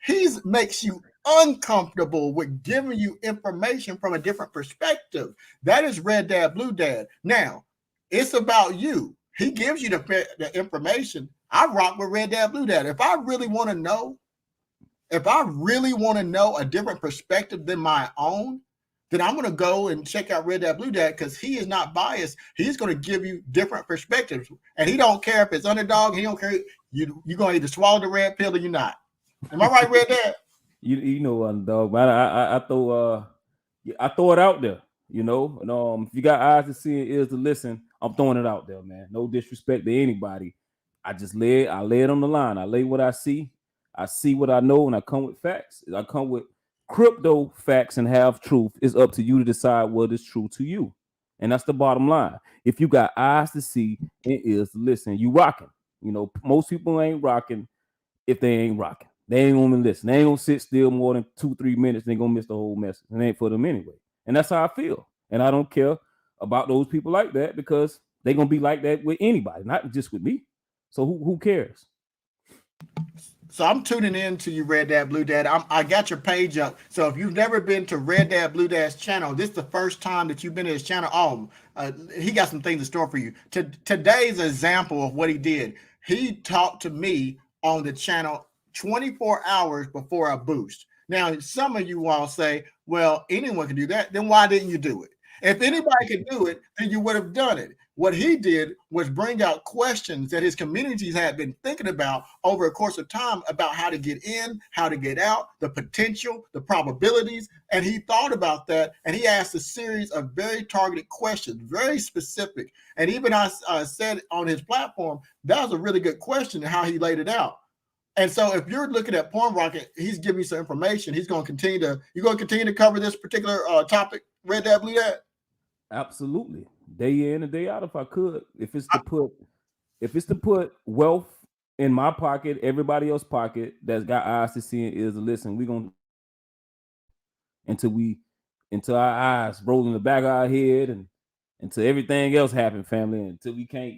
He makes you uncomfortable with giving you information from a different perspective. That is Red Dad, Blue Dad. Now, it's about you. He gives you the information. I rock with Red Dad, Blue Dad. If I really want to know a different perspective than my own, then I'm going to go and check out Red Dad, Blue Dad because he is not biased. He's going to give you different perspectives, and he don't care if it's underdog. He don't care. You're going to either swallow the red pill or you're not. Am I right, Red Dad? You know, underdog, but I throw it out there. You know, and if you got eyes to see and ears to listen, I'm throwing it out there, man. No disrespect to anybody. I lay it on the line. I lay what I see. I see what I know, and I come with facts. I come with crypto facts and have truth. It's up to you to decide what is true to you, and that's the bottom line. If you got eyes to see and ears to listen, you rocking. You know, most people ain't rocking if they ain't rocking. They ain't gonna listen. They ain't gonna sit still more than 2-3 minutes. They gonna miss the whole message. It ain't for them anyway. And that's how I feel. And I don't care about those people like that because they gonna be like that with anybody, not just with me. So who cares? So I'm tuning in to you, Red Dad, Blue Dad. I got your page up. So if you've never been to Red Dad, Blue Dad's channel, this is the first time that you've been to his channel. He got some things in store for you. Today's example of what he did. He talked to me on the channel 24 hours before a boost. Now, some of you all say, well, anyone can do that. Then why didn't you do it? If anybody could do it, then you would have done it. What he did was bring out questions that his communities had been thinking about over a course of time about how to get in, how to get out, the potential, the probabilities. And he thought about that and he asked a series of very targeted questions, very specific. And even I said on his platform, that was a really good question and how he laid it out. And so if you're looking at Porn Rocket, he's giving you some information. You're going to continue to cover this particular topic, Red Dad, Blue Dad? Absolutely. Day in and day out, if I could. If it's to put wealth in my pocket, everybody else's pocket that's got eyes to see and ears to listen, we gonna until we until our eyes roll in the back of our head and until everything else happen, family, until we can't,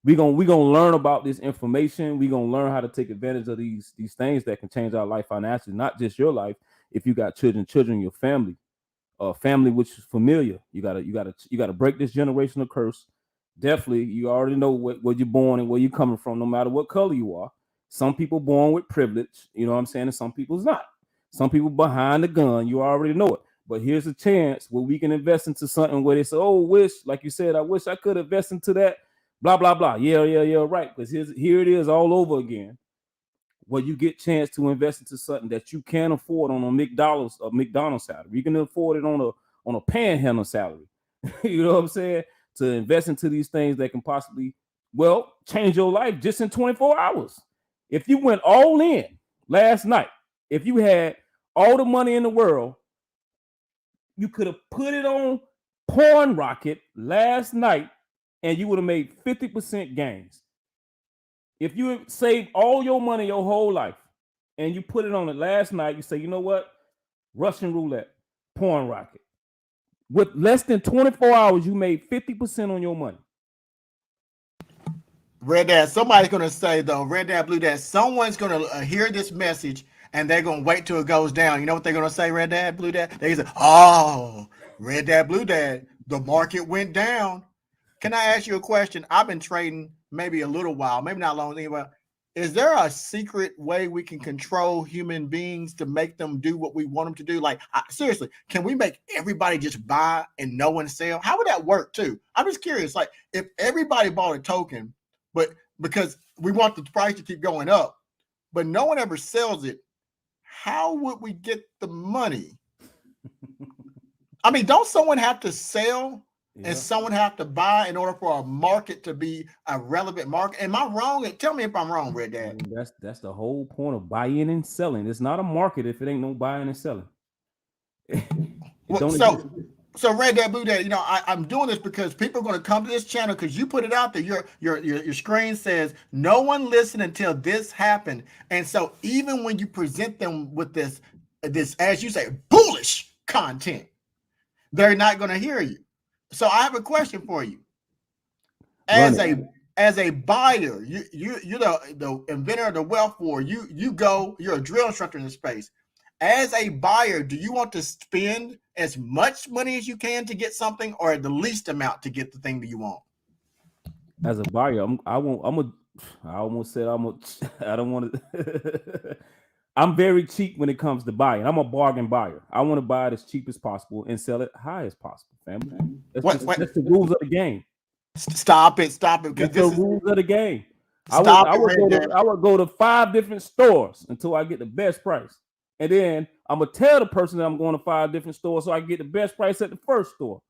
we gonna learn about this information. We gonna learn how to take advantage of these things that can change our life financially, not just your life. If you got children, your family which is familiar, you gotta break this generational curse. Definitely, you already know where you're born and where you're coming from, no matter what color you are. Some people born with privilege, you know what I'm saying, and some people's not. Some people behind the gun, you already know it. But here's a chance where we can invest into something where they say, "Oh, like you said, I wish I could invest into that." Blah blah blah. Yeah, right. Because here it is all over again. Where you get chance to invest into something that you can afford on a McDonald's salary. You can afford it on a panhandle salary. You know what I'm saying? To invest into these things that can possibly, change your life just in 24 hours. If you went all in last night, if you had all the money in the world, you could have put it on Porn Rocket last night and you would have made 50% gains. If you save all your money your whole life and you put it on it last night, you say, you know what? Russian roulette, porn rocket. With less than 24 hours, you made 50% on your money. Red Dad, somebody's going to say, though, Red Dad, Blue Dad, someone's going to hear this message and they're going to wait till it goes down. You know what they're going to say, Red Dad, Blue Dad? They say, oh, Red Dad, Blue Dad, the market went down. Can I ask you a question? I've been trading maybe a little while, maybe not long. Anyway, is there a secret way we can control human beings to make them do what we want them to do? Like, seriously, can we make everybody just buy and no one sell? How would that work too? I'm just curious. Like, if everybody bought a token, but because we want the price to keep going up, but no one ever sells it, how would we get the money? I mean, don't someone have to sell? Yeah. And someone have to buy in order for a market to be a relevant market? Am I wrong? Tell me if I'm wrong, Red Dad. I mean, that's the whole point of buying and selling. It's not a market if it ain't no buying and selling. Well, so Red Dad, Blue Dad, you know, I'm doing this because people are going to come to this channel because you put it out there. Your screen says no one listened until this happened, and so even when you present them with this as you say bullish content, they're not going to hear you. So I have a question for you. As a buyer, you're the inventor of the wealth war. You're a drill instructor in this space. As a buyer, do you want to spend as much money as you can to get something, or the least amount to get the thing that you want? As a buyer, I almost said I don't want to. I'm very cheap when it comes to buying. I'm a bargain buyer. I want to buy it as cheap as possible and sell it high as possible, family. That's the rules of the game. Stop it. Because the rules of the game. I would go to 5 different stores until I get the best price. And then I'm going to tell the person that I'm going to 5 different stores so I can get the best price at the first store.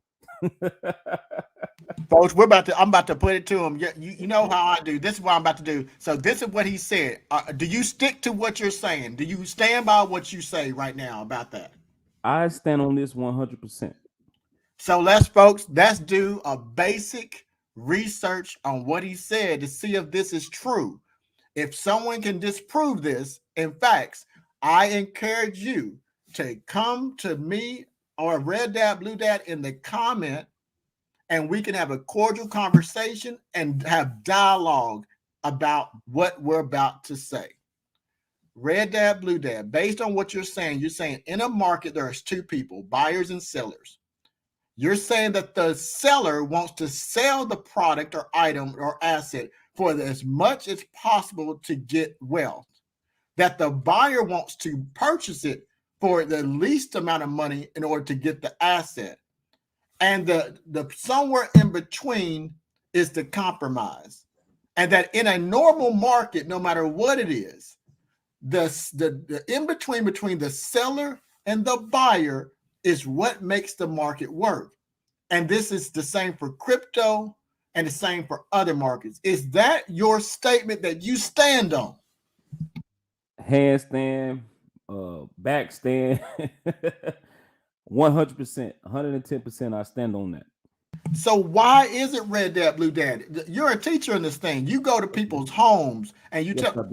Folks, I'm about to put it to him. You know how I do. This is what I'm about to do. So this is what he said. Do you stick to what you're saying? Do you stand by what you say right now about that? I stand on this 100%. So let's do a basic research on what he said to see if this is true. If someone can disprove this in facts, I encourage you to come to me or Red Dad, Blue Dad in the comment, and we can have a cordial conversation and have dialogue about what we're about to say. Red Dad, Blue Dad, based on what you're saying in a market, there's 2 people, buyers and sellers. You're saying that the seller wants to sell the product or item or asset for as much as possible to get wealth, that the buyer wants to purchase it for the least amount of money in order to get the asset. And the somewhere in between is the compromise. And that in a normal market, no matter what it is, the in between the seller and the buyer is what makes the market work. And this is the same for crypto and the same for other markets. Is that your statement that you stand on? Handstand, back stand, 100%, 110%. I stand on that. So why is it Red Dad, Blue Dad? You're a teacher in this thing. You go to people's homes and you tell.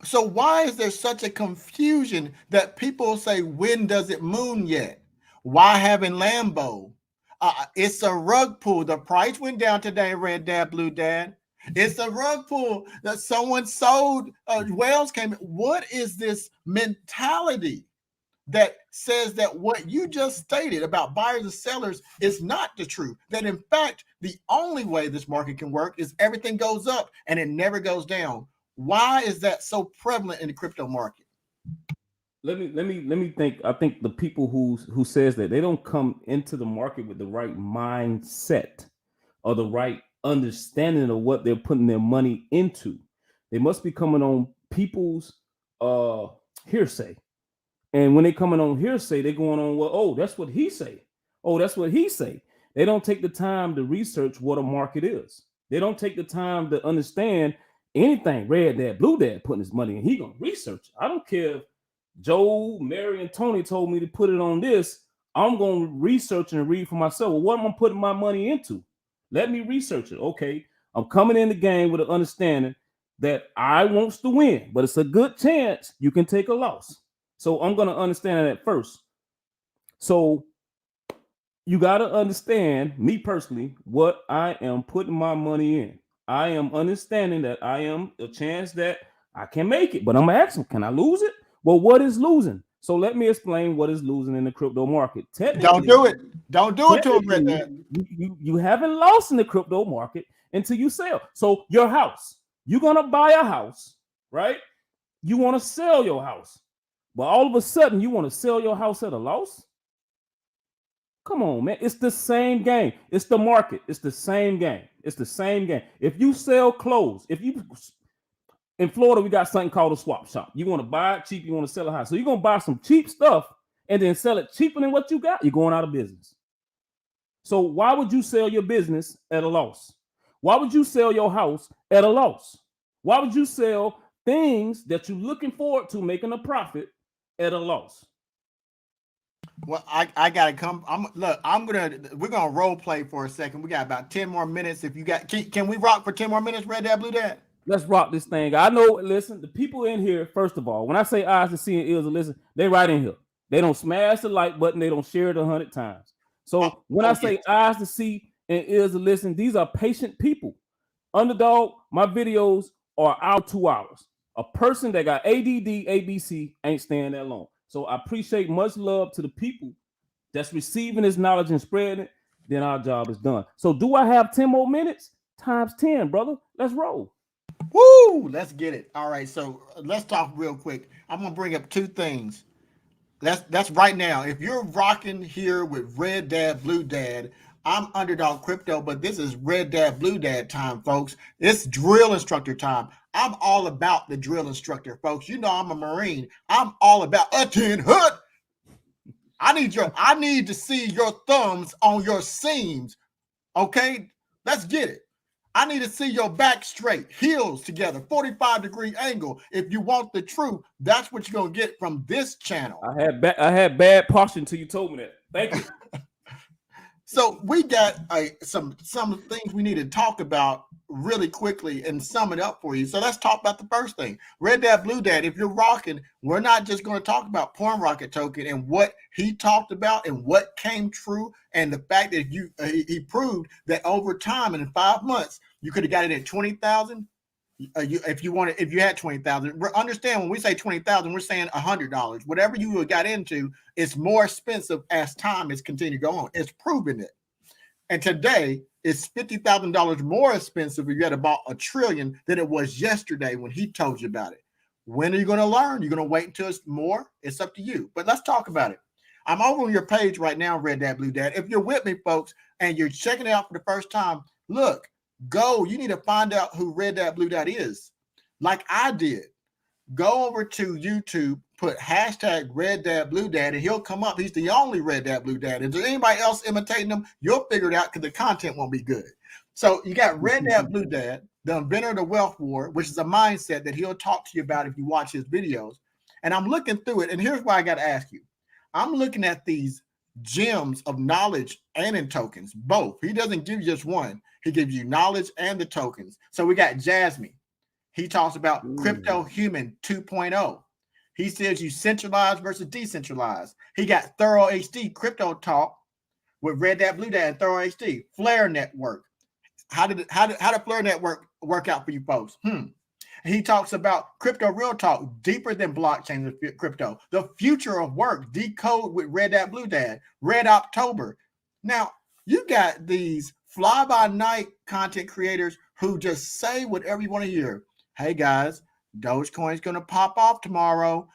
So why is there such a confusion that people say, when does it moon yet? Why haven't Lambo? It's a rug pull. The price went down today, Red Dad, Blue Dad. It's a rug pull that someone sold. Whales came. What is this mentality that says that what you just stated about buyers and sellers is not the truth? That in fact, the only way this market can work is everything goes up and it never goes down. Why is that so prevalent in the crypto market? Let me think. I think the people who says that, they don't come into the market with the right mindset or the right understanding of what they're putting their money into. They must be coming on people's hearsay. And when they coming on hearsay, they're going on, well, oh, that's what he say. Oh, that's what he say. They don't take the time to research what a market is. They don't take the time to understand anything Red Dad, Blue Dad putting his money in. He gonna research. I don't care if Joe, Mary, and Tony told me to put it on this. I'm gonna research and read for myself. Well, what am I putting my money into? Let me research it. Okay, I'm coming in the game with an understanding that I wants to win, but it's a good chance you can take a loss. So I'm gonna understand that first. So you got to understand, me personally, what I am putting my money in. I am understanding that I am a chance that I can make it, but I'm asking, can I lose it? Well, what is losing? So let me explain what is losing in the crypto market. Don't do it. Don't do it to him, Red Technically, Dad. you haven't lost in the crypto market until you sell. So your house, you're gonna buy a house, right? You want to sell your house, but all of a sudden you want to sell your house at a loss. Come on, man. It's the same game. It's the market. It's the same game. It's the same game. If you sell clothes, if you in Florida, we got something called a swap shop. You want to buy it cheap, you want to sell it high. So you're gonna buy some cheap stuff and then sell it cheaper than what you got. You're going out of business. So why would you sell your business at a loss? Why would you sell your house at a loss? Why would you sell things that you're looking forward to making a profit at a loss? Well, I gotta come. We're gonna role play for a second. We got about 10 more minutes. If you got, can we rock for 10 more minutes, Red Dad, Blue Dad? Let's rock this thing. I know, listen, the people in here, first of all, when I say eyes to see and ears to listen, they right in here. They don't smash the like button, they don't share it 100 times. So when I say eyes to see and ears to listen, these are patient people. Underdog, my videos are out 2 hours. A person that got ADD, ABC ain't staying that long. So I appreciate much love to the people that's receiving this knowledge and spreading it. Then our job is done. So do I have 10 more minutes? Times 10, brother. Let's roll. Woo! Let's get it. All right. So let's talk real quick. I'm gonna bring up two things. That's right now. If you're rocking here with Red Dad, Blue Dad, I'm Underdog Crypto, but this is Red Dad, Blue Dad time, folks. It's drill instructor time. I'm all about the drill instructor, folks. You know I'm a Marine. I'm all about a 10 hood. I need to see your thumbs on your seams. Okay, let's get it. I need to see your back straight, heels together, 45-degree angle. If you want the truth, that's what you're gonna get from this channel. I had bad posture until you told me that. Thank you. So we got some things we need to talk about really quickly and sum it up for you. So let's talk about the first thing. Red Dad, Blue Dad, if you're rocking, we're not just going to talk about Porn Rocket Token and what he talked about and what came true and the fact that he proved that over time and in 5 months, you could have got it at 20,000. If you had 20,000, understand when we say 20,000, we're saying $100. Whatever you got into, it's more expensive as time has continued to go on. It's proven it. And today it's $50,000 more expensive if you had about $1 trillion than it was yesterday when he told you about it. When are you going to learn? You're going to wait until it's more? It's up to you. But let's talk about it. I'm over on your page right now, Red Dad, Blue Dad. If you're with me, folks, and you're checking it out for the first time, look. Go. You need to find out who Red Dad Blue Dad is. Like I did. Go over to YouTube, put hashtag Red Dad Blue Dad, and he'll come up. He's the only Red Dad Blue Dad. Is there anybody else imitating him? You'll figure it out because the content won't be good. So you got Red Dad Blue Dad, the inventor of the wealth war, which is a mindset that he'll talk to you about if you watch his videos. And I'm looking through it. And here's why I got to ask you. I'm looking at these gems of knowledge and in tokens, both. He doesn't give you just one. He gives you knowledge and the tokens. So we got Jasmine. He talks about crypto human 2.0. He says you centralized versus decentralized. He got Thorough HD crypto talk with Red Dad Blue Dad and Thorough HD. Flare Network. How did Flare Network work out for you folks? He talks about crypto real talk, deeper than blockchain and crypto. The future of work, decode with Red Dad Blue Dad. Red October. Now you got these fly-by-night content creators who just say whatever you want to hear. Hey, guys, Dogecoin's going to pop off tomorrow.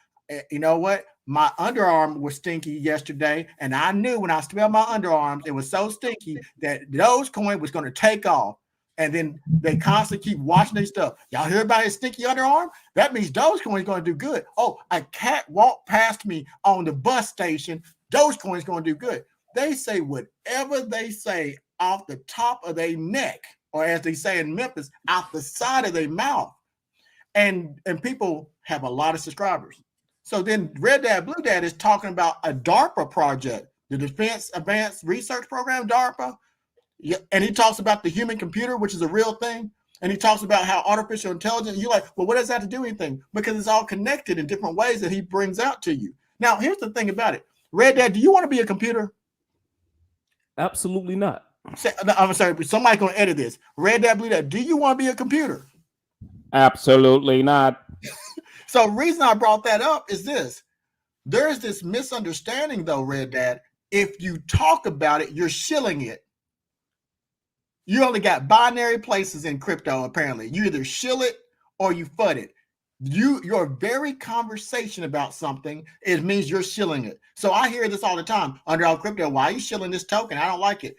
You know what? My underarm was stinky yesterday, and I knew when I smelled my underarms, it was so stinky that Dogecoin was going to take off. And then they constantly keep watching their stuff. Y'all hear about his stinky underarm? That means Dogecoin's going to do good. Oh, a cat walked past me on the bus station. Dogecoin's going to do good. They say whatever they say off the top of their neck, or as they say in Memphis, out the side of their mouth. And people have a lot of subscribers. So then Red Dad Blue Dad is talking about a DARPA project, the Defense Advanced Research Program, DARPA. And he talks about the human computer, which is a real thing. And he talks about how artificial intelligence, you're like, well, what does that have to do with anything? Because it's all connected in different ways that he brings out to you. Now, here's the thing about it. Red Dad, do you want to be a computer? Absolutely not. I'm sorry, but somebody's going to edit this. Red Dad, Blue Dad, do you want to be a computer? Absolutely not. So the reason I brought that up is this. There is this misunderstanding, though, Red Dad. If you talk about it, you're shilling it. You only got binary places in crypto, apparently. You either shill it or you FUD it. Your very conversation about something, it means you're shilling it. So I hear this all the time. Underdog Crypto, why are you shilling this token? I don't like it.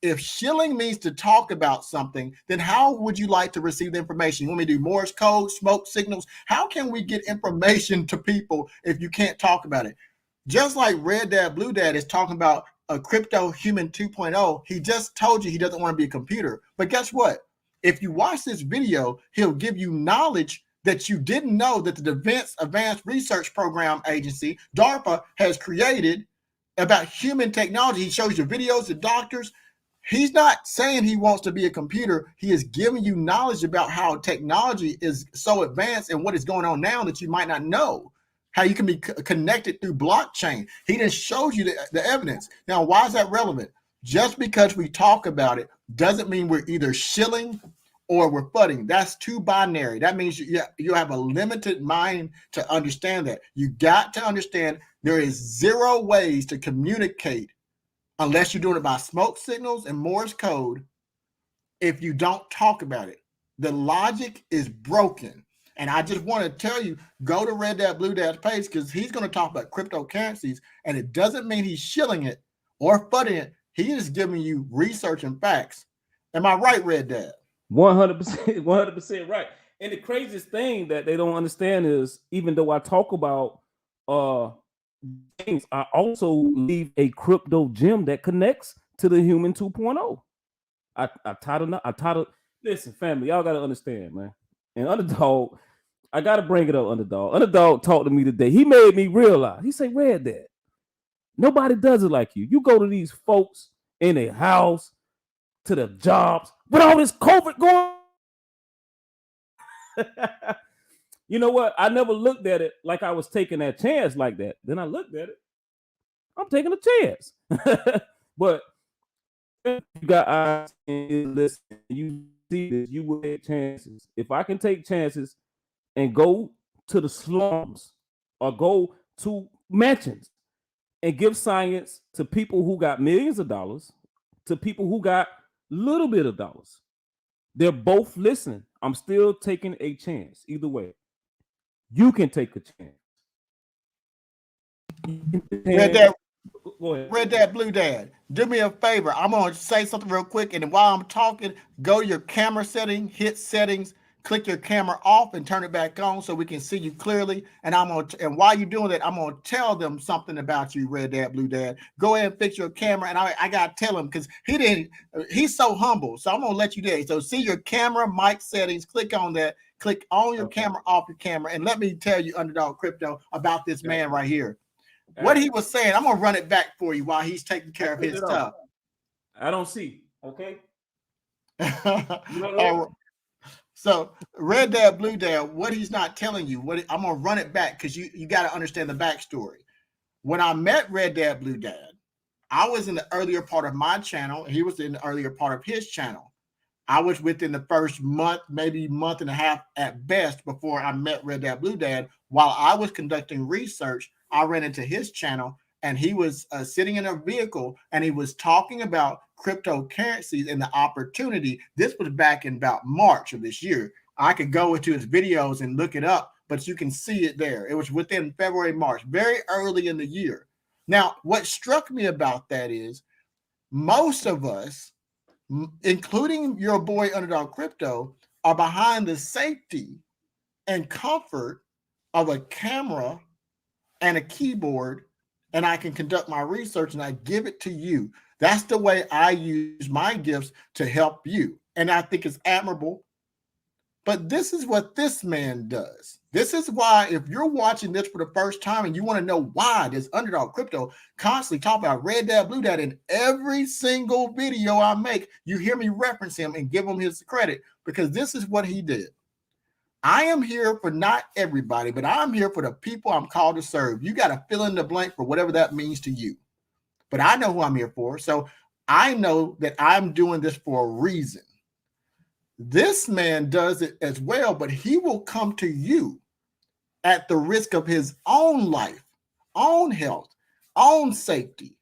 If shilling means to talk about something, then how would you like to receive the information? You want me to do Morse code, smoke signals? How can we get information to people if you can't talk about it? Just like Red Dad, Blue Dad is talking about a crypto human 2.0, he just told you he doesn't want to be a computer. But guess what? If you watch this video, he'll give you knowledge that you didn't know that the Defense Advanced Research Program Agency, DARPA, has created about human technology. He shows you videos of doctors. He's not saying he wants to be a computer. He is giving you knowledge about how technology is so advanced and what is going on now that you might not know. How you can be connected through blockchain. He just shows you the evidence. Now, why is that relevant? Just because we talk about it doesn't mean we're either shilling or we're FUDing. That's too binary. That means you have a limited mind to understand that. You got to understand there is zero ways to communicate unless you're doing it by smoke signals and Morse code if you don't talk about it. The logic is broken. And I just want to tell you, go to Red Dad Blue Dad's page because he's going to talk about cryptocurrencies, and it doesn't mean he's shilling it or FUDing it. He is giving you research and facts. Am I right, Red Dad? 100%, 100% right. And the craziest thing that they don't understand is, even though I talk about things, I also leave a crypto gem that connects to the human 2.0. I titled. Listen, family, y'all gotta understand, man. And Underdog, I gotta bring it up. Underdog talked to me today. He made me realize. He said, "Red Dad, nobody does it like you. You go to these folks in their house, to the jobs, with all this COVID going." You know what? I never looked at it like I was taking that chance like that. Then I looked at it. I'm taking a chance. But you got eyes and listen, you see this, you will take chances. If I can take chances and go to the slums or go to mansions and give science to people who got millions of dollars, to people who got little bit of dollars, they're both listening. I'm still taking a chance. Either way, you can take a chance. Red Dad, Red Dad, Blue Dad, do me a favor. I'm going to say something real quick, and while I'm talking, go to your camera setting, hit settings, click your camera off, and turn it back on so we can see you clearly. And while you're doing that, I'm going to tell them something about you, Red Dad, Blue Dad. Go ahead and fix your camera, and I got to tell him because he's so humble. So I'm going to let you do it. So see your camera, mic settings, click on that, click on your camera, off your camera, and let me tell you, Underdog Crypto, about this man right here. What he was saying, I'm gonna run it back for you while he's taking care of his stuff. I don't see. Okay. So Red Dad, Blue Dad, what he's not telling you, I'm gonna run it back because you got to understand the backstory. When I met Red Dad, Blue Dad, I was in the earlier part of my channel. He was in the earlier part of his channel. I was within the first month, maybe month and a half at best, before I met Red Dad, Blue Dad. While I was conducting research, I ran into his channel, and he was sitting in a vehicle, and he was talking about cryptocurrencies and the opportunity. This was back in about March of this year. I could go into his videos and look it up, but you can see it there. It was within February, March, very early in the year. Now, what struck me about that is most of us, including your boy Underdog Crypto, are behind the safety and comfort of a camera and a keyboard, and I can conduct my research and I give it to you. That's the way I use my gifts to help you. And I think it's admirable. But this is what this man does. This is why, if you're watching this for the first time and you want to know why this Underdog Crypto constantly talk about Red Dad, Blue Dad in every single video I make, you hear me reference him and give him his credit because this is what he did. I am here for not everybody, but I'm here for the people I'm called to serve. You got to fill in the blank for whatever that means to you. But I know who I'm here for. So I know that I'm doing this for a reason. This man does it as well, but he will come to you at the risk of his own life, own health, own safety.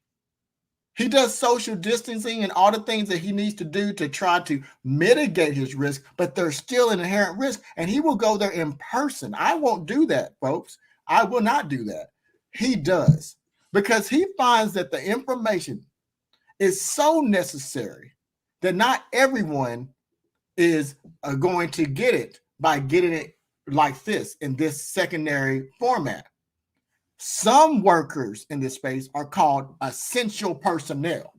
He does social distancing and all the things that he needs to do to try to mitigate his risk, but there's still an inherent risk, and he will go there in person. I won't do that, folks. I will not do that. He does, because he finds that the information is so necessary that not everyone is going to get it by getting it like this in this secondary format. Some workers in this space are called essential personnel.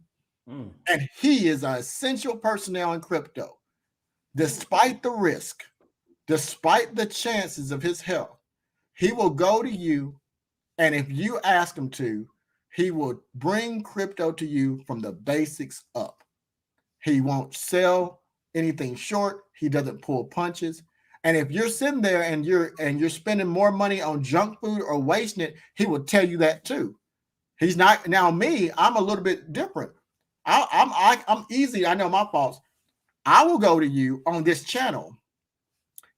And he is an essential personnel in crypto. Despite the risk, despite the chances of his health, he will go to you, and if you ask him to, he will bring crypto to you from the basics up. He won't sell anything short. He doesn't pull punches. And if you're sitting there and you're spending more money on junk food or wasting it, he will tell you that too. He's not. Now me, I'm a little bit different. I'm easy. I know my faults. I will go to you on this channel.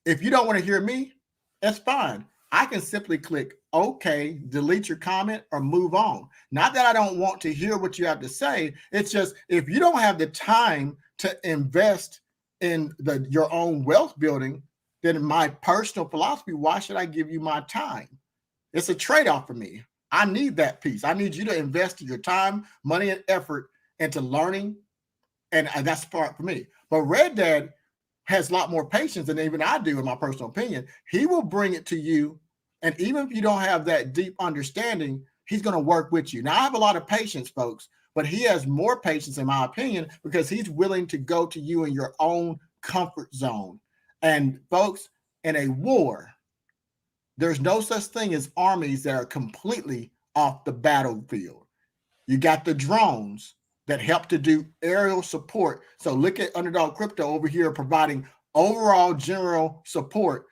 If you don't want to hear me, that's fine. I can simply click OK, delete your comment, or move on. Not that I don't want to hear what you have to say. It's just if you don't have the time to invest in your own wealth building, then in my personal philosophy, why should I give you my time? It's a trade-off for me. I need that piece. I need you to invest your time, money, and effort into learning, and that's part for me. But Red Dad has a lot more patience than even I do, in my personal opinion. He will bring it to you, and even if you don't have that deep understanding, he's going to work with you. Now, I have a lot of patience, folks, but he has more patience, in my opinion, because he's willing to go to you in your own comfort zone. And folks, in a war, there's no such thing as armies that are completely off the battlefield. You got the drones that help to do aerial support. So look at Underdog Crypto over here providing overall general support,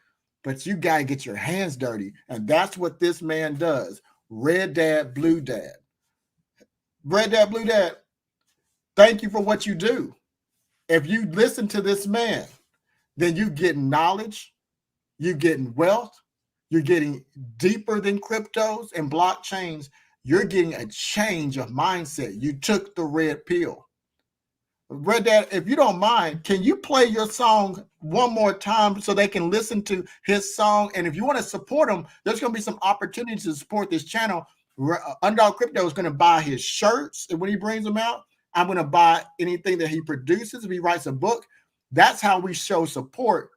but you got to get your hands dirty. And that's what this man does. Red Dad, Blue Dad. Red Dad, Blue Dad, thank you for what you do. If you listen to this man, then you get knowledge, you're getting wealth, you're getting deeper than cryptos and blockchains. You're getting a change of mindset. You took the red pill. Red Dad, if you don't mind, can you play your song one more time so they can listen to his song? And if you want to support him, there's going to be some opportunities to support this channel. Underdog Crypto is going to buy his shirts, and when he brings them out, I'm going to buy anything that he produces. If he writes a book, that's how we show support.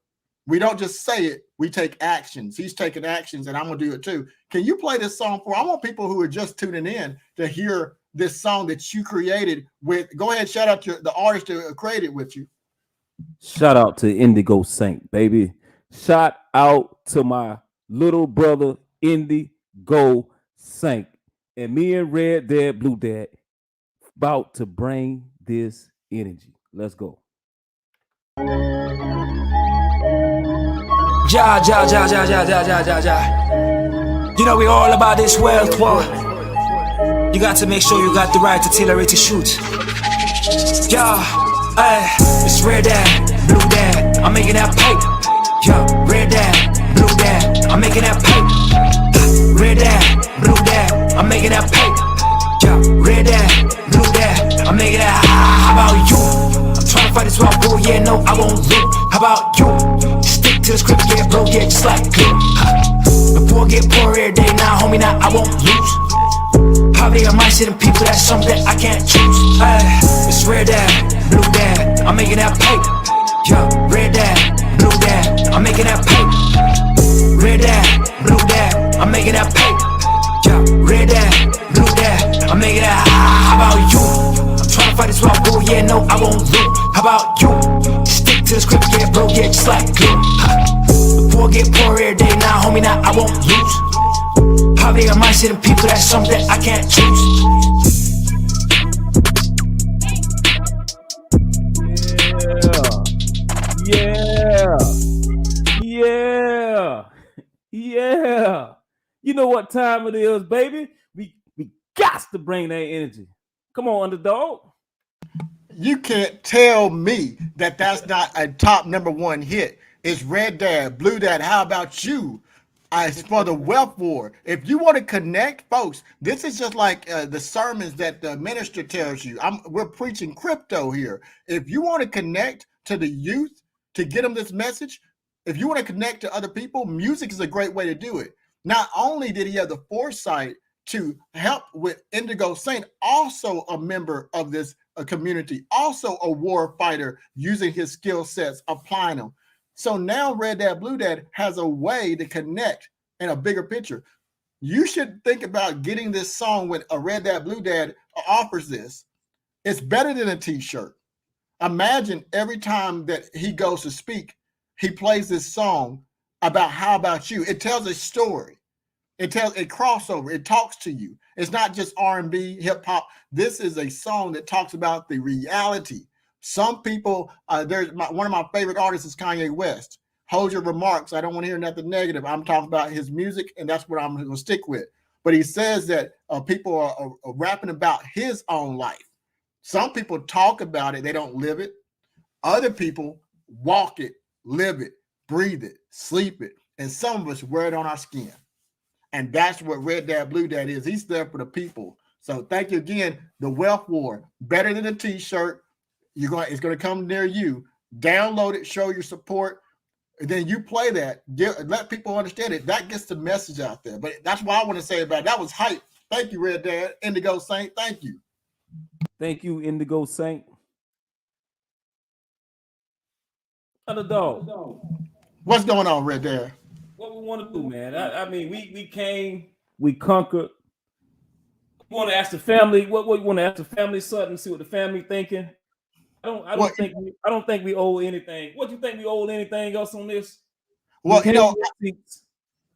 We don't just say it, we take actions. He's taking actions, and I'm going to do it too. Can you play this song for? I want people who are just tuning in to hear this song that you created with. Go ahead, shout out to the artist that created with you. Shout out to Indigo Saint, baby. Shout out to my little brother, Indigo Saint. And me and Red Dad, Blue Dad, about to bring this energy. Let's go. Ja. You know we all about this wealth war. You got to make sure you got the right artillery to shoot. Yeah, it's Red Dad, Blue Dad, I'm making that pipe. Yeah, Red Dad, Blue Dad, I'm making that pipe. Red Dad, Blue Dad, I'm making that pipe. Yeah, Red Dad, Blue Dad, I'm making that. How about you? I'm trying to fight this war, bro. Yeah, no, I won't lose. How about you? Stick to the script, yeah, bro, yeah, just like glue. The poor get poor every day, now, homie, now I won't lose. Poverty of mindset and people, that's something that I can't choose. It's Red Dad, Blue Dad, I'm making that pipe. Yeah, Red Dad, Blue Dad, I'm making that pipe. Red Dad, Blue Dad, I'm making that pipe. Yeah, Red Dad, Blue Dad, I'm making that. How about you? I'm trying to fight this war, bro, yeah, no, I won't lose. How about you? Stick to the script, yeah, bro, yeah, just like glue. The poor get poor every day, now, homie, now I won't lose. Poverty of mindset and people, that's something that I can't choose. Yeah. Yeah. You know what time it is, baby. We got to bring that energy. Come on, underdog. You can't tell me that that's not a top number one hit. It's Red Dad, Blue Dad. How about you? It's for the wealth war. If you want to connect, folks, this is just like the sermons that the minister tells you. We're preaching crypto here. If you want to connect to the youth to get them this message, if you want to connect to other people, music is a great way to do it. Not only did he have the foresight to help with Indigo Saint, also a member of this community, also a war fighter, using his skill sets, applying them. So now Red Dad Blue Dad has a way to connect in a bigger picture. You should think about getting this song when a Red Dad Blue Dad offers this. It's better than a t-shirt. Imagine every time that he goes to speak, he plays this song about how about you. It tells a story. It tells a crossover. It talks to you. It's not just R&B, hip hop. This is a song that talks about the reality. Some people, one of my favorite artists is Kanye West. Hold your remarks. I don't want to hear nothing negative. I'm talking about his music, and that's what I'm going to stick with. But he says that people are rapping about his own life. Some people talk about it, they don't live it. Other people walk it, live it, breathe it, sleep it, and some of us wear it on our skin. And that's what Red Dad Blue Dad is. He's there for the people. So thank you again. The Wealth War, better than a t-shirt. It's going to come near you. Download it, show your support. And then you play that, let people understand it. That gets the message out there. But that's what I want to say about it. That was hype. Thank you, Red Dad. Indigo Saint, thank you. Thank you, Indigo Saint. Underdog. What's going on, Red Dad? What we want to do, man? I mean, we came, we conquered. We want to ask the family. What we want to ask the family something, see what the family thinking. I don't think we owe anything. What do you think we owe anything else on this? Well,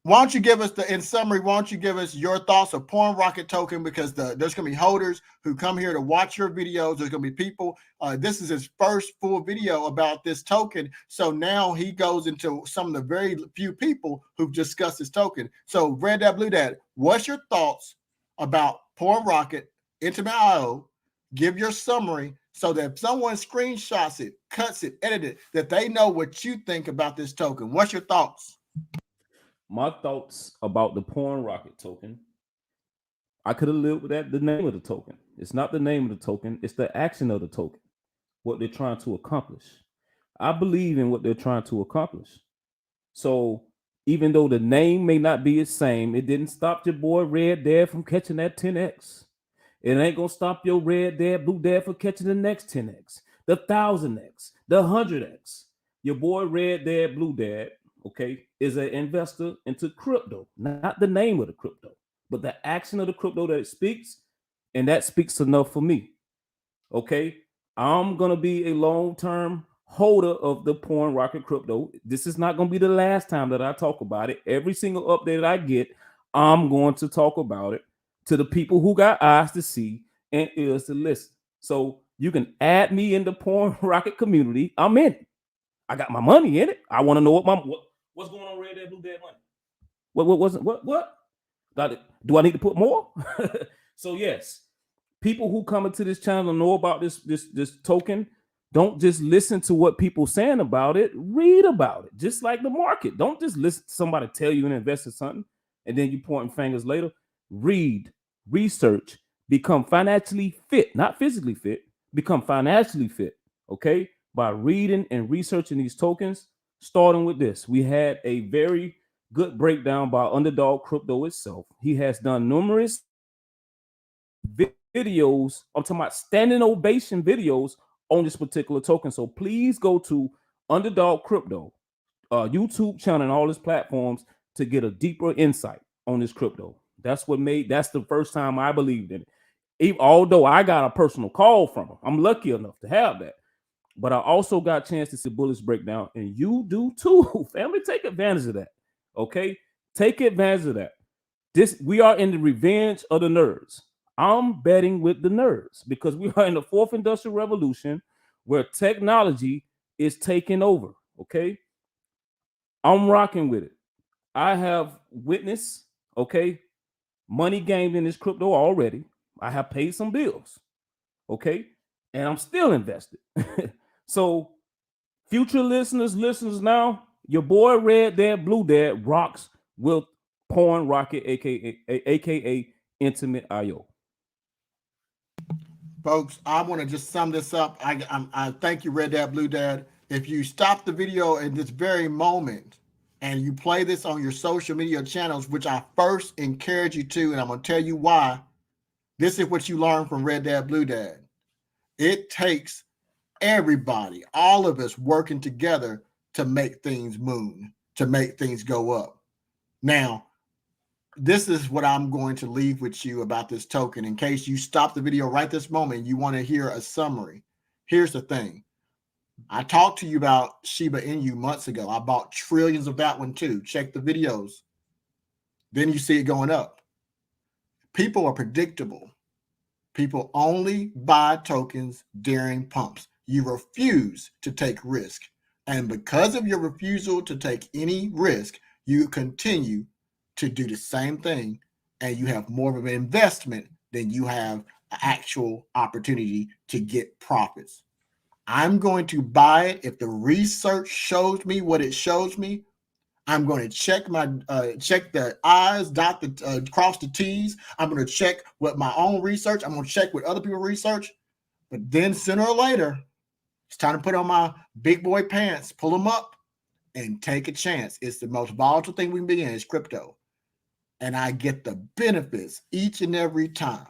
why don't you give us in summary, why don't you give us your thoughts of Porn Rocket token? Because there's going to be holders who come here to watch your videos. There's going to be people. This is his first full video about this token. So now he goes into some of the very few people who've discussed this token. So Red Dad, Blue Dad, what's your thoughts about Porn Rocket, Intimate.io? Give your summary so that if someone screenshots it, cuts it, edit it, that they know what you think about this token. What's your thoughts? My thoughts about the Porn Rocket token. I could have lived with the name of the token. It's not the name of the token, it's the action of the token, what they're trying to accomplish. I believe in what they're trying to accomplish. So even though the name may not be the same, it didn't stop your boy Red Dad from catching that 10x. It ain't gonna stop your Red Dad, Blue Dad for catching the next 10x, the 1000x, the 100x. Your boy Red Dad, Blue Dad, okay, is an investor into crypto, not the name of the crypto, but the action of the crypto that it speaks, and that speaks enough for me. Okay, I'm gonna be a long-term holder of the Porn Rocket crypto. This is not gonna be the last time that I talk about it. Every single update that I get, I'm going to talk about it to the people who got eyes to see and ears to listen. So you can add me in the Porn Rocket community. I'm in it. I got my money in it. I want to know what's going on, Red Dead, Blue Dead money. What? Do I need to put more? So yes, people who come into this channel know about this token. Don't just listen to what people saying about it. Read about it, just like the market. Don't just listen to somebody tell you and invest in something, and then you pointing fingers later. Read, research, become financially fit, not physically fit. Become financially fit. Okay, by reading and researching these tokens. Starting with this, we had a very good breakdown by Underdog Crypto itself. He has done numerous videos. I'm talking about standing ovation videos on this particular token. So please go to Underdog Crypto YouTube channel and all his platforms to get a deeper insight on this crypto. That's the first time I believed in it. Although I got a personal call from him, I'm lucky enough to have that. But I also got a chance to see Bullish breakdown, and you do too. Family, take advantage of that. Okay, take advantage of that. We are in the revenge of the nerds. I'm betting with the nerds because we are in the fourth industrial revolution where technology is taking over. Okay, I'm rocking with it. I have witnessed, okay, money gained in this crypto already. I have paid some bills, okay, and I'm still invested. So, future listeners now, your boy Red Dad Blue Dad rocks with Porn Rocket, aka Intimate IO. Folks, I want to just sum this up. I thank you, Red Dad, Blue Dad. If you stop the video in this very moment and you play this on your social media channels, which I first encourage you to, and I'm going to tell you why, this is what you learn from Red Dad, Blue Dad. It takes everybody, all of us working together to make things move, to make things go up. Now, this is what I'm going to leave with you about this token. In case you stop the video right this moment and you want to hear a summary, here's the thing. I talked to you about Shiba Inu months ago. I bought trillions of that one too. Check the videos. Then you see it going up. People are predictable. People only buy tokens during pumps. You refuse to take risk. And because of your refusal to take any risk, you continue to do the same thing, and you have more of an investment than you have an actual opportunity to get profits. I'm going to buy it if the research shows me what it shows me. I'm going to check the I's, dot the cross the T's. I'm going to check what my own research. I'm going to check what other people research. But then sooner or later, it's time to put on my big boy pants, pull them up, and take a chance. It's the most volatile thing we can be in is crypto. And I get the benefits each and every time.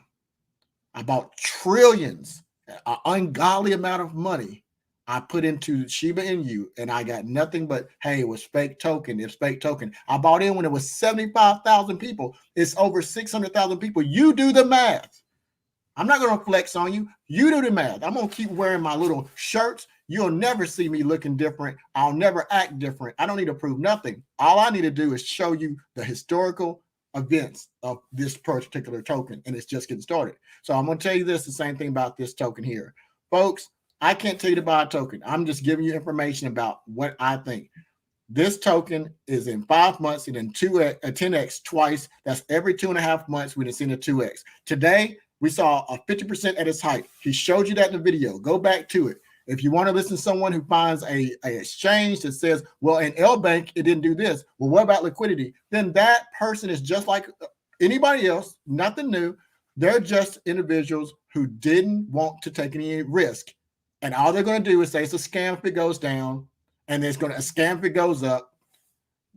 I bought trillions, an ungodly amount of money I put into Shiba Inu, and I got nothing but, hey, it was fake token. It's fake token. I bought in when it was 75,000 people. It's over 600,000 people. You do the math. I'm not going to flex on you. You do the math. I'm going to keep wearing my little shirts. You'll never see me looking different. I'll never act different. I don't need to prove nothing. All I need to do is show you the historical events of this particular token, and it's just getting started. So I'm going to tell you this, the same thing about this token here. Folks, I can't tell you to buy a token. I'm just giving you information about what I think. This token is in 5 months and in 10x twice. That's every 2.5 months we've seen a 2x. Today, we saw a 50% at its height. He showed you that in the video. Go back to it. If you want to listen to someone who finds a exchange that says, well, in L Bank, it didn't do this. Well, what about liquidity? Then that person is just like anybody else, nothing new. They're just individuals who didn't want to take any risk. And all they're going to do is say it's a scam if it goes down, and it's going to a scam if it goes up.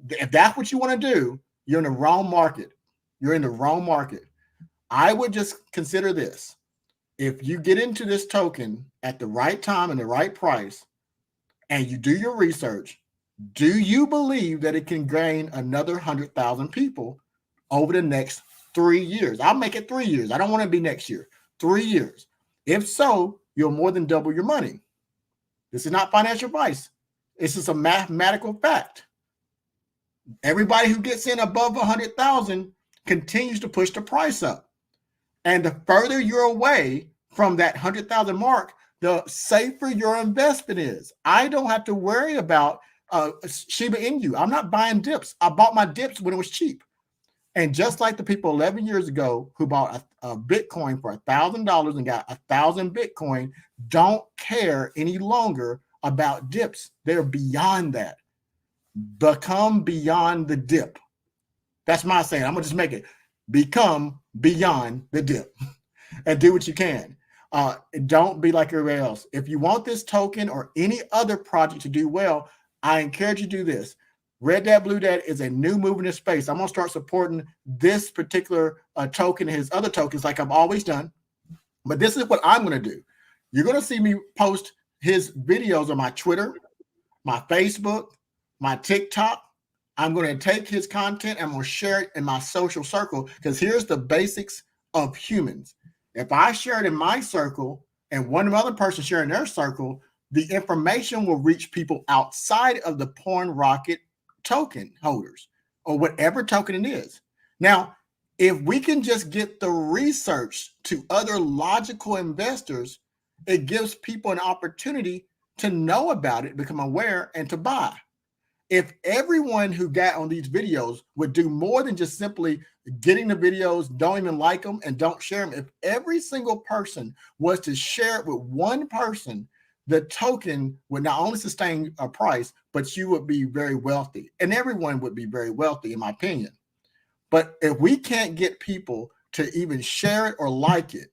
If that's what you want to do, you're in the wrong market. You're in the wrong market. I would just consider this. If you get into this token at the right time and the right price, and you do your research, do you believe that it can gain another 100,000 people over the next 3 years? I'll make it 3 years. I don't want to be next year. 3 years. If so, you'll more than double your money. This is not financial advice. This is a mathematical fact. Everybody who gets in above 100,000 continues to push the price up. And the further you're away from that 100,000 mark, the safer your investment is. I don't have to worry about Shiba Inu. I'm not buying dips. I bought my dips when it was cheap. And just like the people 11 years ago who bought a Bitcoin for $1,000 and got 1,000 Bitcoin, don't care any longer about dips. They're beyond that. Become beyond the dip. That's my saying. I'm going to just make it. Become beyond the dip and do what you can. Don't be like everybody else. If you want this token or any other project to do well, I encourage you to do this. Red Dad Blue Dad is a new move in this space. I'm going to start supporting this particular token and his other tokens like I've always done. But this is what I'm going to do. You're going to see me post his videos on my Twitter, my Facebook, my TikTok. I'm going to take his content and I'm going to share it in my social circle, because here's the basics of humans. If I share it in my circle and one other person share in their circle, the information will reach people outside of the Porn Rocket token holders or whatever token it is. Now, if we can just get the research to other logical investors, it gives people an opportunity to know about it, become aware, and to buy. If everyone who got on these videos would do more than just simply getting the videos, don't even like them and don't share them, if every single person was to share it with one person, the token would not only sustain a price, but you would be very wealthy, and everyone would be very wealthy, in my opinion. But if we can't get people to even share it or like it,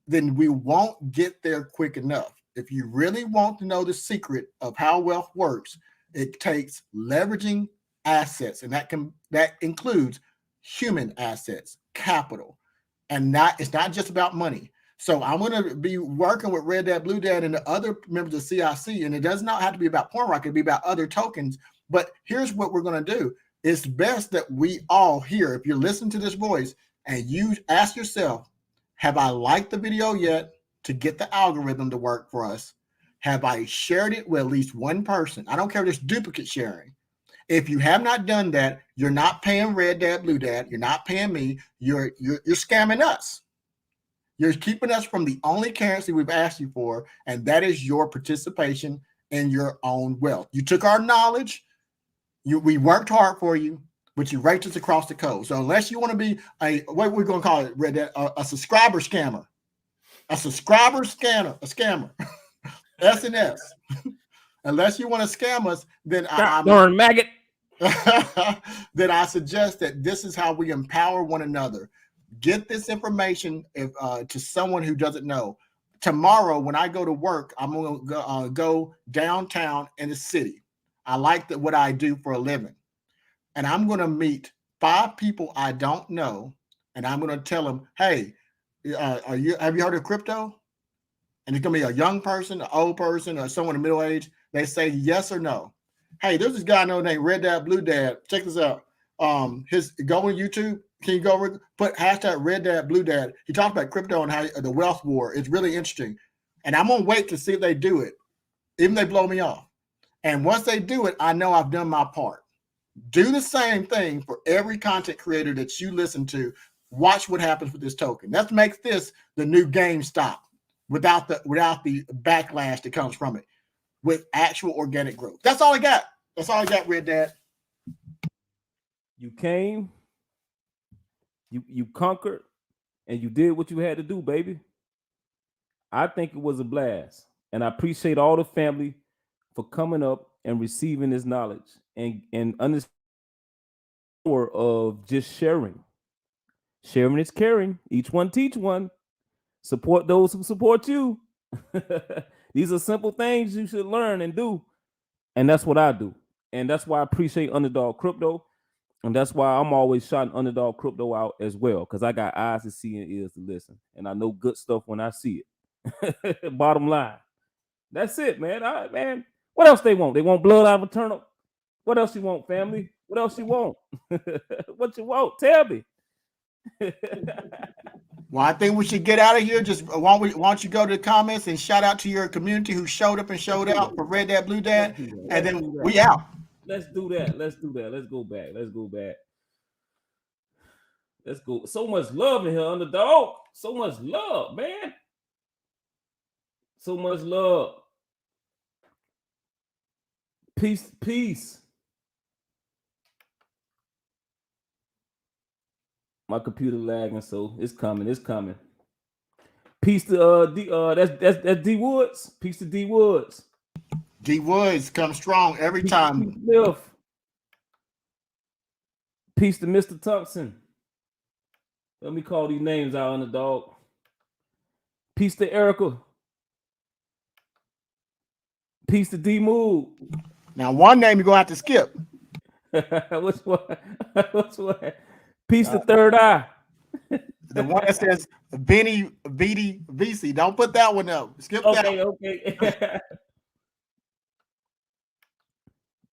then we won't get there quick enough. If you really want to know the secret of how wealth works, it takes leveraging assets, and that includes human assets, capital, and it's not just about money. So I'm going to be working with Red Dad, Blue Dad, and the other members of CIC, and it does not have to be about Porn Rock. It can be about other tokens. But here's what we're going to do. It's best that we all here, if you're listening to this voice, and you ask yourself, have I liked the video yet to get the algorithm to work for us? Have I shared it with at least one person? I don't care if it's duplicate sharing. If you have not done that, you're not paying Red Dad, Blue Dad. You're not paying me. You're scamming us. You're keeping us from the only currency we've asked you for, and that is your participation in your own wealth. You took our knowledge. We worked hard for you, but you raked us across the code. So unless you want to be what we're going to call it, Red Dad, a subscriber scammer, a scammer, SNS. Unless you want to scam us, then darn maggot. then I suggest that this is how we empower one another. Get this information to someone who doesn't know. Tomorrow, when I go to work, I'm going to go downtown in the city. I like what I do for a living. And I'm going to meet 5 people I don't know, and I'm going to tell them, hey, have you heard of crypto? And it's going to be a young person, an old person, or someone in middle age. They say yes or no. Hey, there's this guy I know named Red Dad, Blue Dad. Check this out. Go on YouTube. Can you go put hashtag Red Dad, Blue Dad? He talks about crypto and how the wealth war. It's really interesting. And I'm going to wait to see if they do it, even if they blow me off. And once they do it, I know I've done my part. Do the same thing for every content creator that you listen to. Watch what happens with this token. That makes this the new GameStop without the backlash that comes from it, with actual organic growth. That's all I got. That's all I got, Red Dad. You came, you conquered, and you did what you had to do, baby. I think it was a blast, and I appreciate all the family for coming up and receiving this knowledge and understanding of just sharing. Sharing is caring. Each one teach one. Support those who support you. These are simple things you should learn and do. And that's what I do. And that's why I appreciate Underdog Crypto. And that's why I'm always shouting Underdog Crypto out as well. Because I got eyes to see and ears to listen. And I know good stuff when I see it. Bottom line. That's it, man. Man, what else they want? They want blood out of a turnip. What else you want, family? What else you want? What you want? Tell me. Well, I think we should get out of here. Just why don't you go to the comments and shout out to your community who showed up and showed out for Red Dad, Blue Dad, and then we out. Let's do that. Let's go back. Let's go. So much love in here, Underdog. So much love, man. So much love. Peace. My computer lagging, so it's coming. Peace to that's D Woods. Peace to D Woods. D Woods come strong every time. Peace to Mr. Thompson. Let me call these names out, Underdog. Peace to Erica. Peace to D Mood. Now, one name you're gonna have to skip. What's what? Peace to Third Eye. The one that says Benny VD VC. Don't put that one up. Skip that. Okay.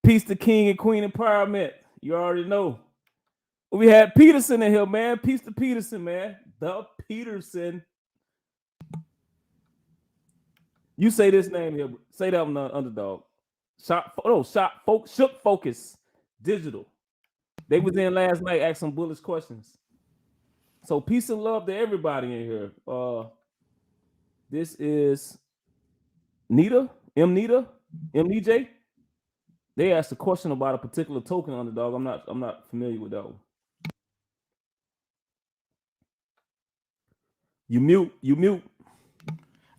Peace to King and Queen Empowerment. You already know. We had Peterson in here, man. Peace to Peterson, man. The Peterson. You say this name here. Say that on the Underdog. Shook Focus Digital. They was in last night, asked some bullish questions. So peace and love to everybody in here. This is Nita, M. DJ, They asked a question about a particular token, Underdog. I'm not familiar with that one. You mute.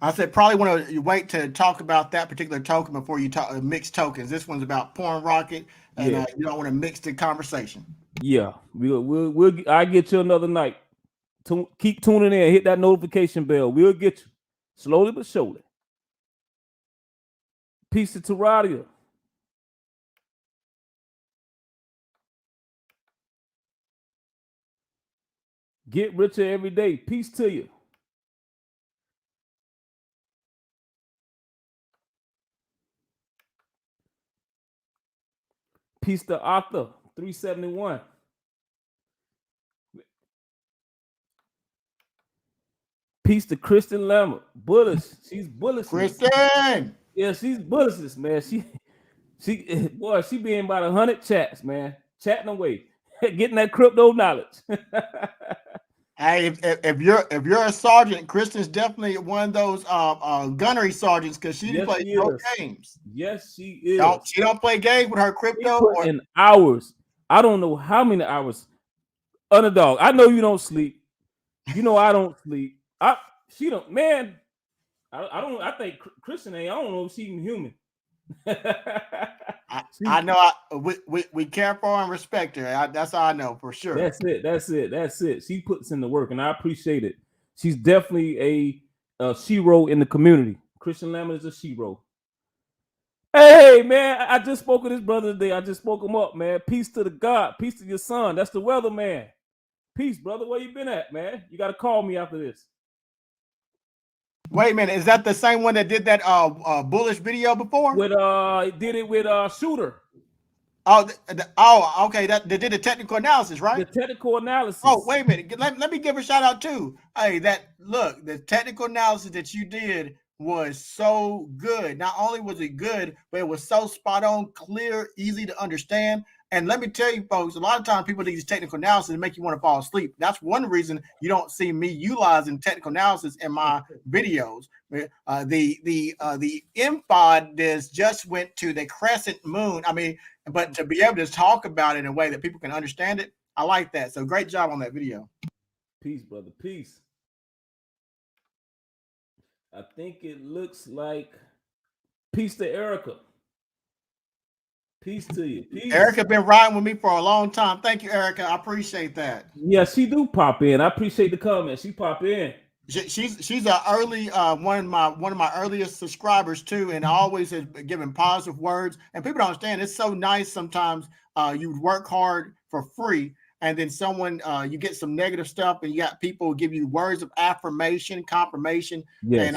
I said probably want to wait to talk about that particular token before you talk mix tokens. This one's about Porn Rocket, and Yeah. you don't want to mix the conversation. Yeah. I get you another night. Keep tuning in, hit that notification bell. We'll get you slowly but surely. Peace to Taradia. Get richer every day. Peace to you. Peace to Arthur 371. Peace to Kristen Lambert. Bullish. She's bullish. Kristen. Yeah, she's bullish, man. She be in about 100 chats, man. Chatting away. Getting that crypto knowledge. Hey, if you're a sergeant, Kristen's definitely one of those gunnery sergeants because she Yes, plays she no is. games. Yes, she is. She don't play games with her crypto. She put in hours. I don't know how many hours. Underdog. I know you don't sleep. You know I don't sleep. She don't. Man, I don't. I think Kristen ain't. I don't know if she's even human. I know. We care for her and respect her. That's all I know for sure. That's it. She puts in the work, and I appreciate it. She's definitely a shero in the community. Christian Lambert is a shero. Hey man, I just spoke with his brother today. I just spoke him up, man. Peace to the God. Peace to your son. That's the weather man. Peace, brother. Where you been at, man? You got to call me after this. Wait a minute, is that the same one that did that bullish video before? Did it with Shooter. Okay. They did the technical analysis, right? The technical analysis. Oh, wait a minute. Let me give a shout out too. Hey, the technical analysis that you did was so good. Not only was it good, but it was so spot on, clear, easy to understand. And let me tell you, folks, a lot of times people do these technical analysis and make you want to fall asleep. That's one reason you don't see me utilizing technical analysis in my videos. The MPOD just went to the crescent moon. I mean, but to be able to talk about it in a way that people can understand it, I like that. So great job on that video. Peace, brother. Peace. I think it looks like peace to Erica. Peace to you. Peace. Erica been riding with me for a long time. Thank you, Erica. I appreciate that. Yeah, she do pop in. I appreciate the comment. She pop in. She's an early one of my earliest subscribers too, and always has given positive words. And people don't understand. It's so nice sometimes you work hard for free, and then someone you get some negative stuff, and you got people who give you words of affirmation, confirmation, yes.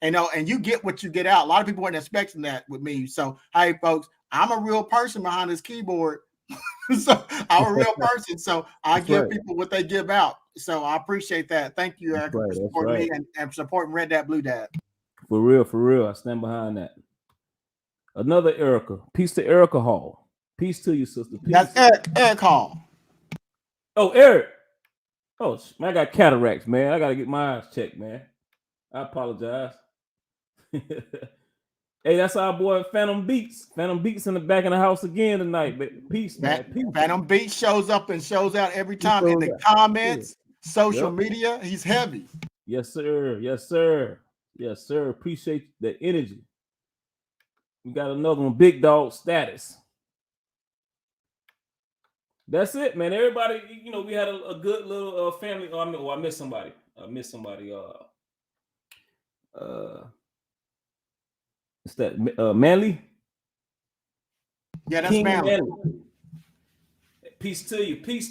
and you get what you get out. A lot of people weren't expecting that with me. So hey, folks, I'm a real person behind this keyboard. So I'm a real person. So I give people what they give out. So I appreciate that. Thank you, Erica, for supporting me and supporting Red Dad Blue Dad. For real. I stand behind that. Another Erica. Peace to Erica Hall. Peace to you, sister. Peace. That's Eric Hall. Oh, Eric. Oh, man, I got cataracts, man. I gotta get my eyes checked, man. I apologize. Hey, that's our boy Phantom Beats. Phantom Beats in the back of the house again tonight. But peace, man. Peace. Phantom Beats shows up and shows out every time in the comments, social media. He's heavy. Yes, sir. Appreciate the energy. We got another one, Big Dog Status. That's it, man. Everybody, we had a good little family. I missed somebody. It's that Manly? Yeah, that's Manly. Peace to you. He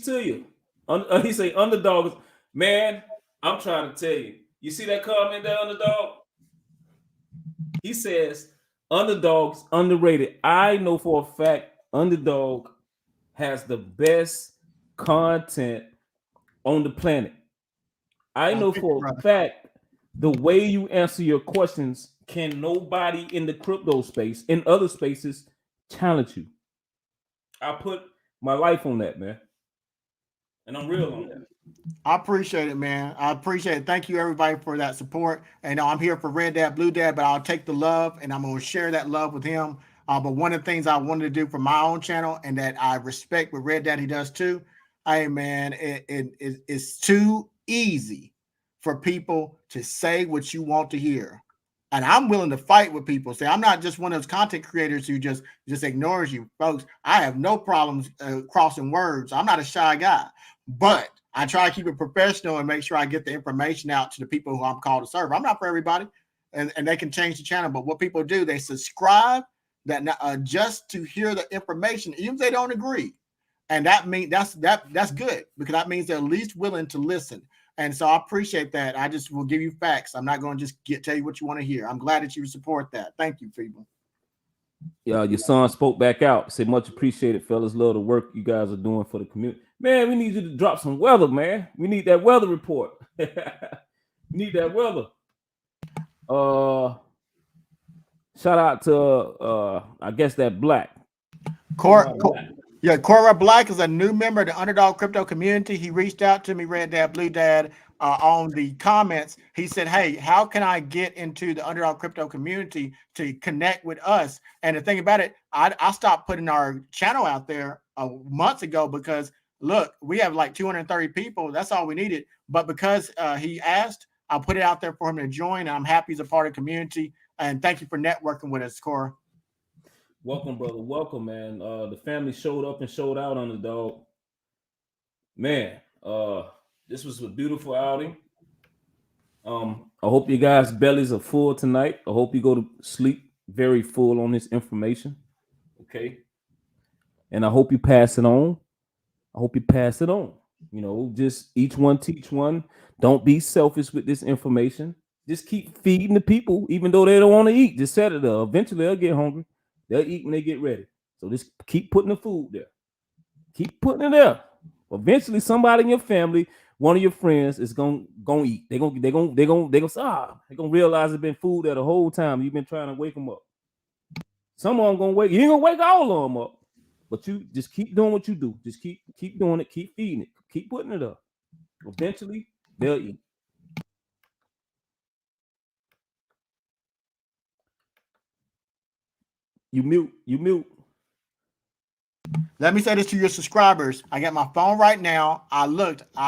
say underdog. Man, I'm trying to tell you. You see that comment there, underdog? He says underdog's underrated. I know for a fact underdog has the best content on the planet. I know for a fact the way you answer your questions can nobody in the crypto space, in other spaces, challenge you. I put my life on that, man. And I'm real on that. I appreciate it, man. I appreciate it. Thank you, everybody, for that support. And I'm here for Red Dad, Blue Dad, but I'll take the love and I'm going to share that love with him. But one of the things I wanted to do for my own channel, and that I respect what Red Daddy does too, hey man, it's too easy for people to say what you want to hear. And I'm willing to fight with people. Say, I'm not just one of those content creators who just ignores you, folks. I have no problems crossing words. I'm not a shy guy, but I try to keep it professional and make sure I get the information out to the people who I'm called to serve. I'm not for everybody, and they can change the channel. But what people do, they subscribe that just to hear the information, even if they don't agree. And that means that's good, because that means they're at least willing to listen. And so I appreciate that. I just will give you facts. I'm not going to just tell you what you want to hear. I'm glad that you support that. Thank you, people. Yeah, your son spoke back out. Said much appreciated, fellas. Love the work you guys are doing for the community. Man, we need you to drop some weather, man. We need that weather report. We need that weather. Shout out to I guess that Black. Cora Black is a new member of the Underdog Crypto community. He reached out to me, Red Dad, Blue Dad, on the comments. He said, hey, how can I get into the Underdog Crypto community to connect with us? And the thing about it, I stopped putting our channel out there months ago because, look, we have like 230 people. That's all we needed. But because he asked, I'll put it out there for him to join. And I'm happy he's a part of the community. And thank you for networking with us, Cora. Welcome, brother. Welcome, man. The family showed up and showed out on the dog. Man, this was a beautiful outing. I hope you guys' bellies are full tonight. I hope you go to sleep very full on this information. Okay. And I hope you pass it on. I hope you pass it on. You know, just each one teach one. Don't be selfish with this information. Just keep feeding the people, even though they don't want to eat. Just set it up. Eventually they'll get hungry. They'll eat when they get ready. So just keep putting the food there. Keep putting it there. Eventually, somebody in your family, one of your friends, is gonna eat. They're gonna realize it's been food there the whole time. You've been trying to wake them up. Some of them gonna wake. You ain't gonna wake all of them up, but you just keep doing what you do. Just keep doing it. Keep feeding it. Keep putting it up. Eventually, they'll eat. You mute. Let me say this to your subscribers. I got my phone right now. I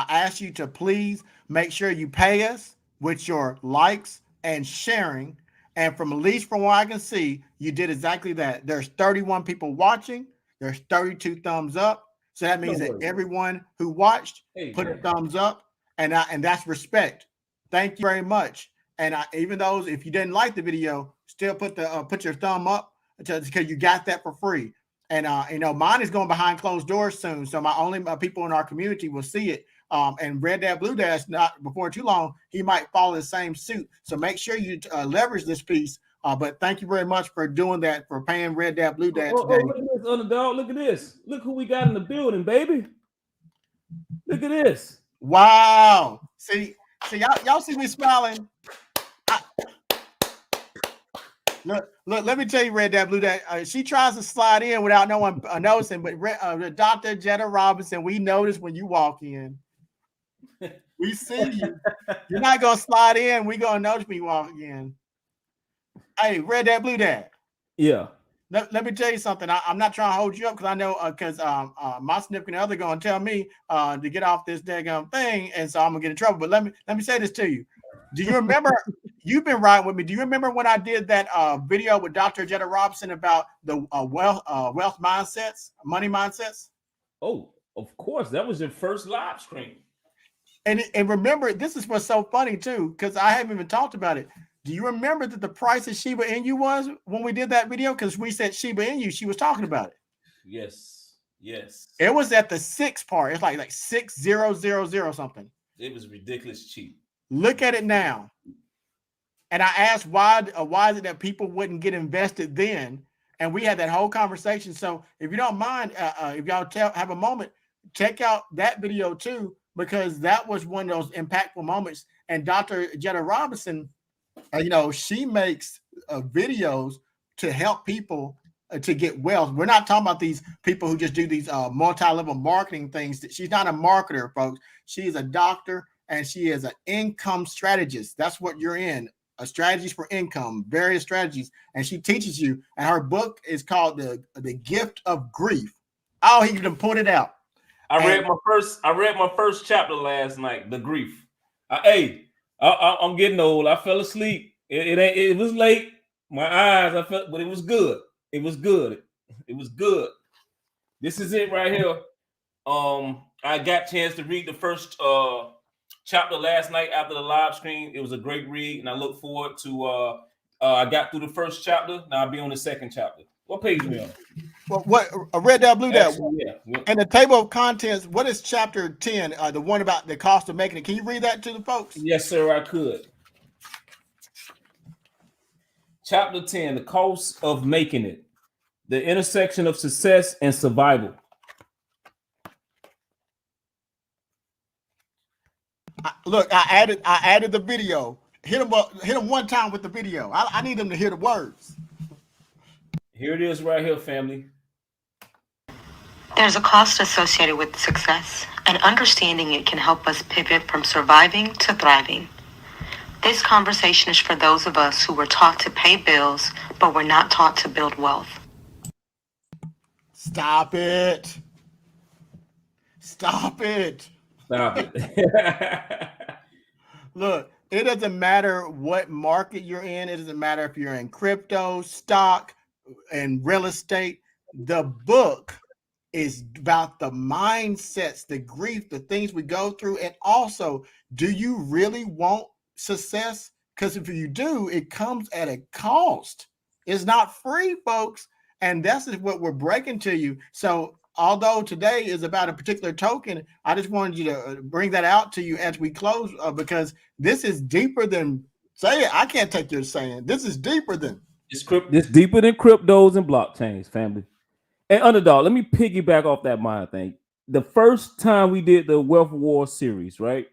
asked you to please make sure you pay us with your likes and sharing. And from at least from what I can see, you did exactly that. There's 31 people watching. There's 32 thumbs up. So that means that everyone who watched put a thumbs up, and that's respect. Thank you very much. And even those, if you didn't like the video, still put your thumb up, because you got that for free. And mine is going behind closed doors soon, so my only people in our community will see it. And Red Dad, Blue Dad's not before too long. He might follow the same suit. So make sure you leverage this piece. But thank you very much for doing that, for paying Red Dad, Blue Dad today. Look at this, Underdog. Look at this. Look who we got in the building, baby. Look at this. Wow. See, y'all see me smiling. Look, let me tell you, Red Dad, Blue Dad. She tries to slide in without no one noticing, but Dr. Jetta Robinson, we notice when you walk in. We see you. You're not going to slide in. We're going to notice when you walk in. Hey, Red Dad, Blue Dad. Yeah. Let me tell you something. I'm not trying to hold you up, because I know my significant other going to tell me to get off this daggone thing, and so I'm going to get in trouble. But let me say this to you. Do you remember, you've been riding with me, do you remember when I did that video with Dr. Jetta Robinson about the wealth mindsets, money mindsets? Oh, of course. That was your first live stream. And remember, this is what's so funny too, because I haven't even talked about it. Do you remember that the price of Shiba Inu was when we did that video? Because we said Shiba Inu, she was talking about it. Yes. It was at the 6 part. It's like 6000 something. It was ridiculous cheap. Look at it now. And I asked why is it that people wouldn't get invested then? And we had that whole conversation. So if you don't mind, if y'all have a moment, check out that video too, because that was one of those impactful moments. And Dr. Jetta Robinson, she makes videos to help people to get wealth. We're not talking about these people who just do these multi-level marketing things. She's not a marketer, folks. She is a doctor, and she is an income strategist. That's what you're in. strategies for income, various strategies, and she teaches you. And her book is called the Gift of Grief. Oh, he can put it out. I read my first chapter last night. The grief. I'm getting old. I fell asleep. It was late. My eyes. I felt, but it was good. It was good. It was good. This is it right here. I got a chance to read the first chapter last night after the live stream. It was a great read, and I look forward to. I got through the first chapter. Now I'll be on the second chapter. What page are we on? Well, what Red Dad, Blue Dad? Yeah. And the table of contents. What is chapter 10? The one about the cost of making it. Can you read that to the folks? Yes, sir. I could. Chapter 10: the cost of making it, the intersection of success and survival. Look, I added the video. Hit them one time with the video. I need them to hear the words. Here it is right here, family. There's a cost associated with success, and understanding it can help us pivot from surviving to thriving. This conversation is for those of us who were taught to pay bills, but were not taught to build wealth. Stop it. Stop it. Stop it. Look, it doesn't matter what market you're in. It doesn't matter if you're in crypto, stock, and real estate. The book is about the mindsets, the grief, the things we go through. And also, do you really want success? Because if you do, it comes at a cost. It's not free, folks. And that's what we're breaking to you. So although today is about a particular token, I just wanted you to bring that out to you as we close, because this is deeper than, say it, I can't take your saying. This is deeper than. It's deeper than cryptos and blockchains, family. And Underdog, let me piggyback off that mind thing. The first time we did the Wealth War series, right?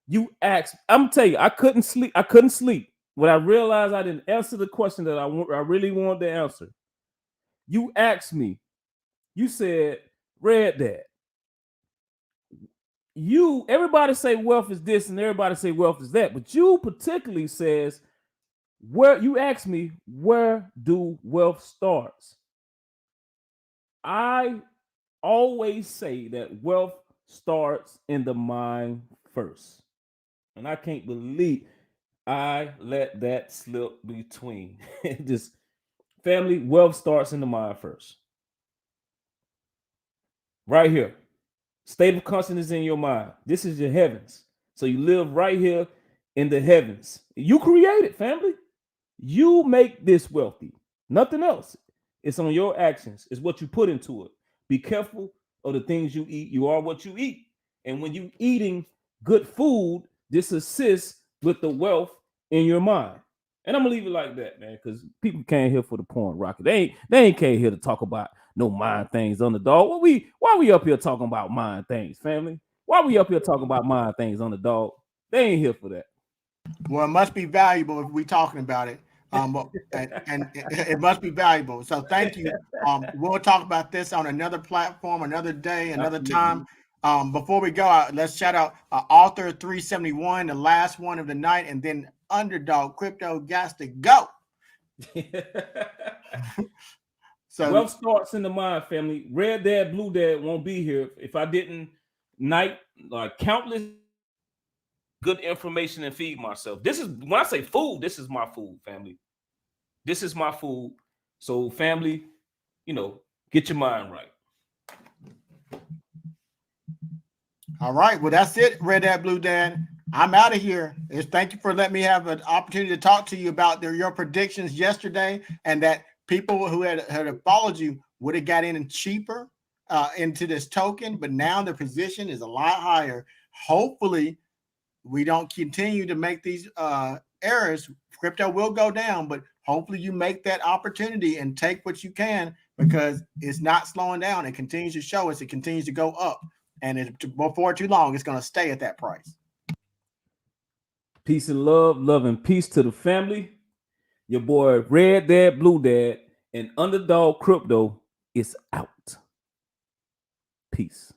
You asked, I'm gonna tell you, I couldn't sleep. When I realized I didn't answer the question that I really wanted to answer. You asked me, you said, Red Dad, everybody say wealth is this and everybody say wealth is that, but you particularly says, you asked me, where do wealth starts? I always say that wealth starts in the mind first. And I can't believe I let that slip between. Just family, wealth starts in the mind first. Right here. State of consciousness in your mind. This is your heavens. So you live right here in the heavens. You create it, family. You make this wealthy. Nothing else. It's on your actions. It's what you put into it. Be careful of the things you eat. You are what you eat. And when you eating good food, this assists with the wealth in your mind. And I'm gonna leave it like that, man, because people came here for the porn rocket. They ain't came here to talk about no mind things, Underdog. Why we up here talking about mind things, family? Why we up here talking about mind things, Underdog? They ain't here for that. Well, it must be valuable if we're talking about it. And it must be valuable. So thank you. We'll talk about this on another platform, another day, another time. Before we go out, let's shout out Author 371, the last one of the night, and then Underdog Crypto got to go. So wealth starts in the mind, family. Red Dad, Blue Dad won't be here if I didn't countless good information and feed myself. This is, when I say food, this is my food, family. This is my food. So family, get your mind right. All right. Well, that's it, Red Dad, Blue Dad. I'm out of here. Thank you for letting me have an opportunity to talk to you about your predictions yesterday, and that people who had followed you would have got in cheaper into this token, but now the position is a lot higher. Hopefully, we don't continue to make these errors. Crypto will go down, but hopefully you make that opportunity and take what you can, because it's not slowing down. It continues to show us. It continues to go up. And before too long, it's going to stay at that price. Peace and love and peace to the family. Your boy Red Dad, Blue Dad, and Underdog Crypto is out. Peace.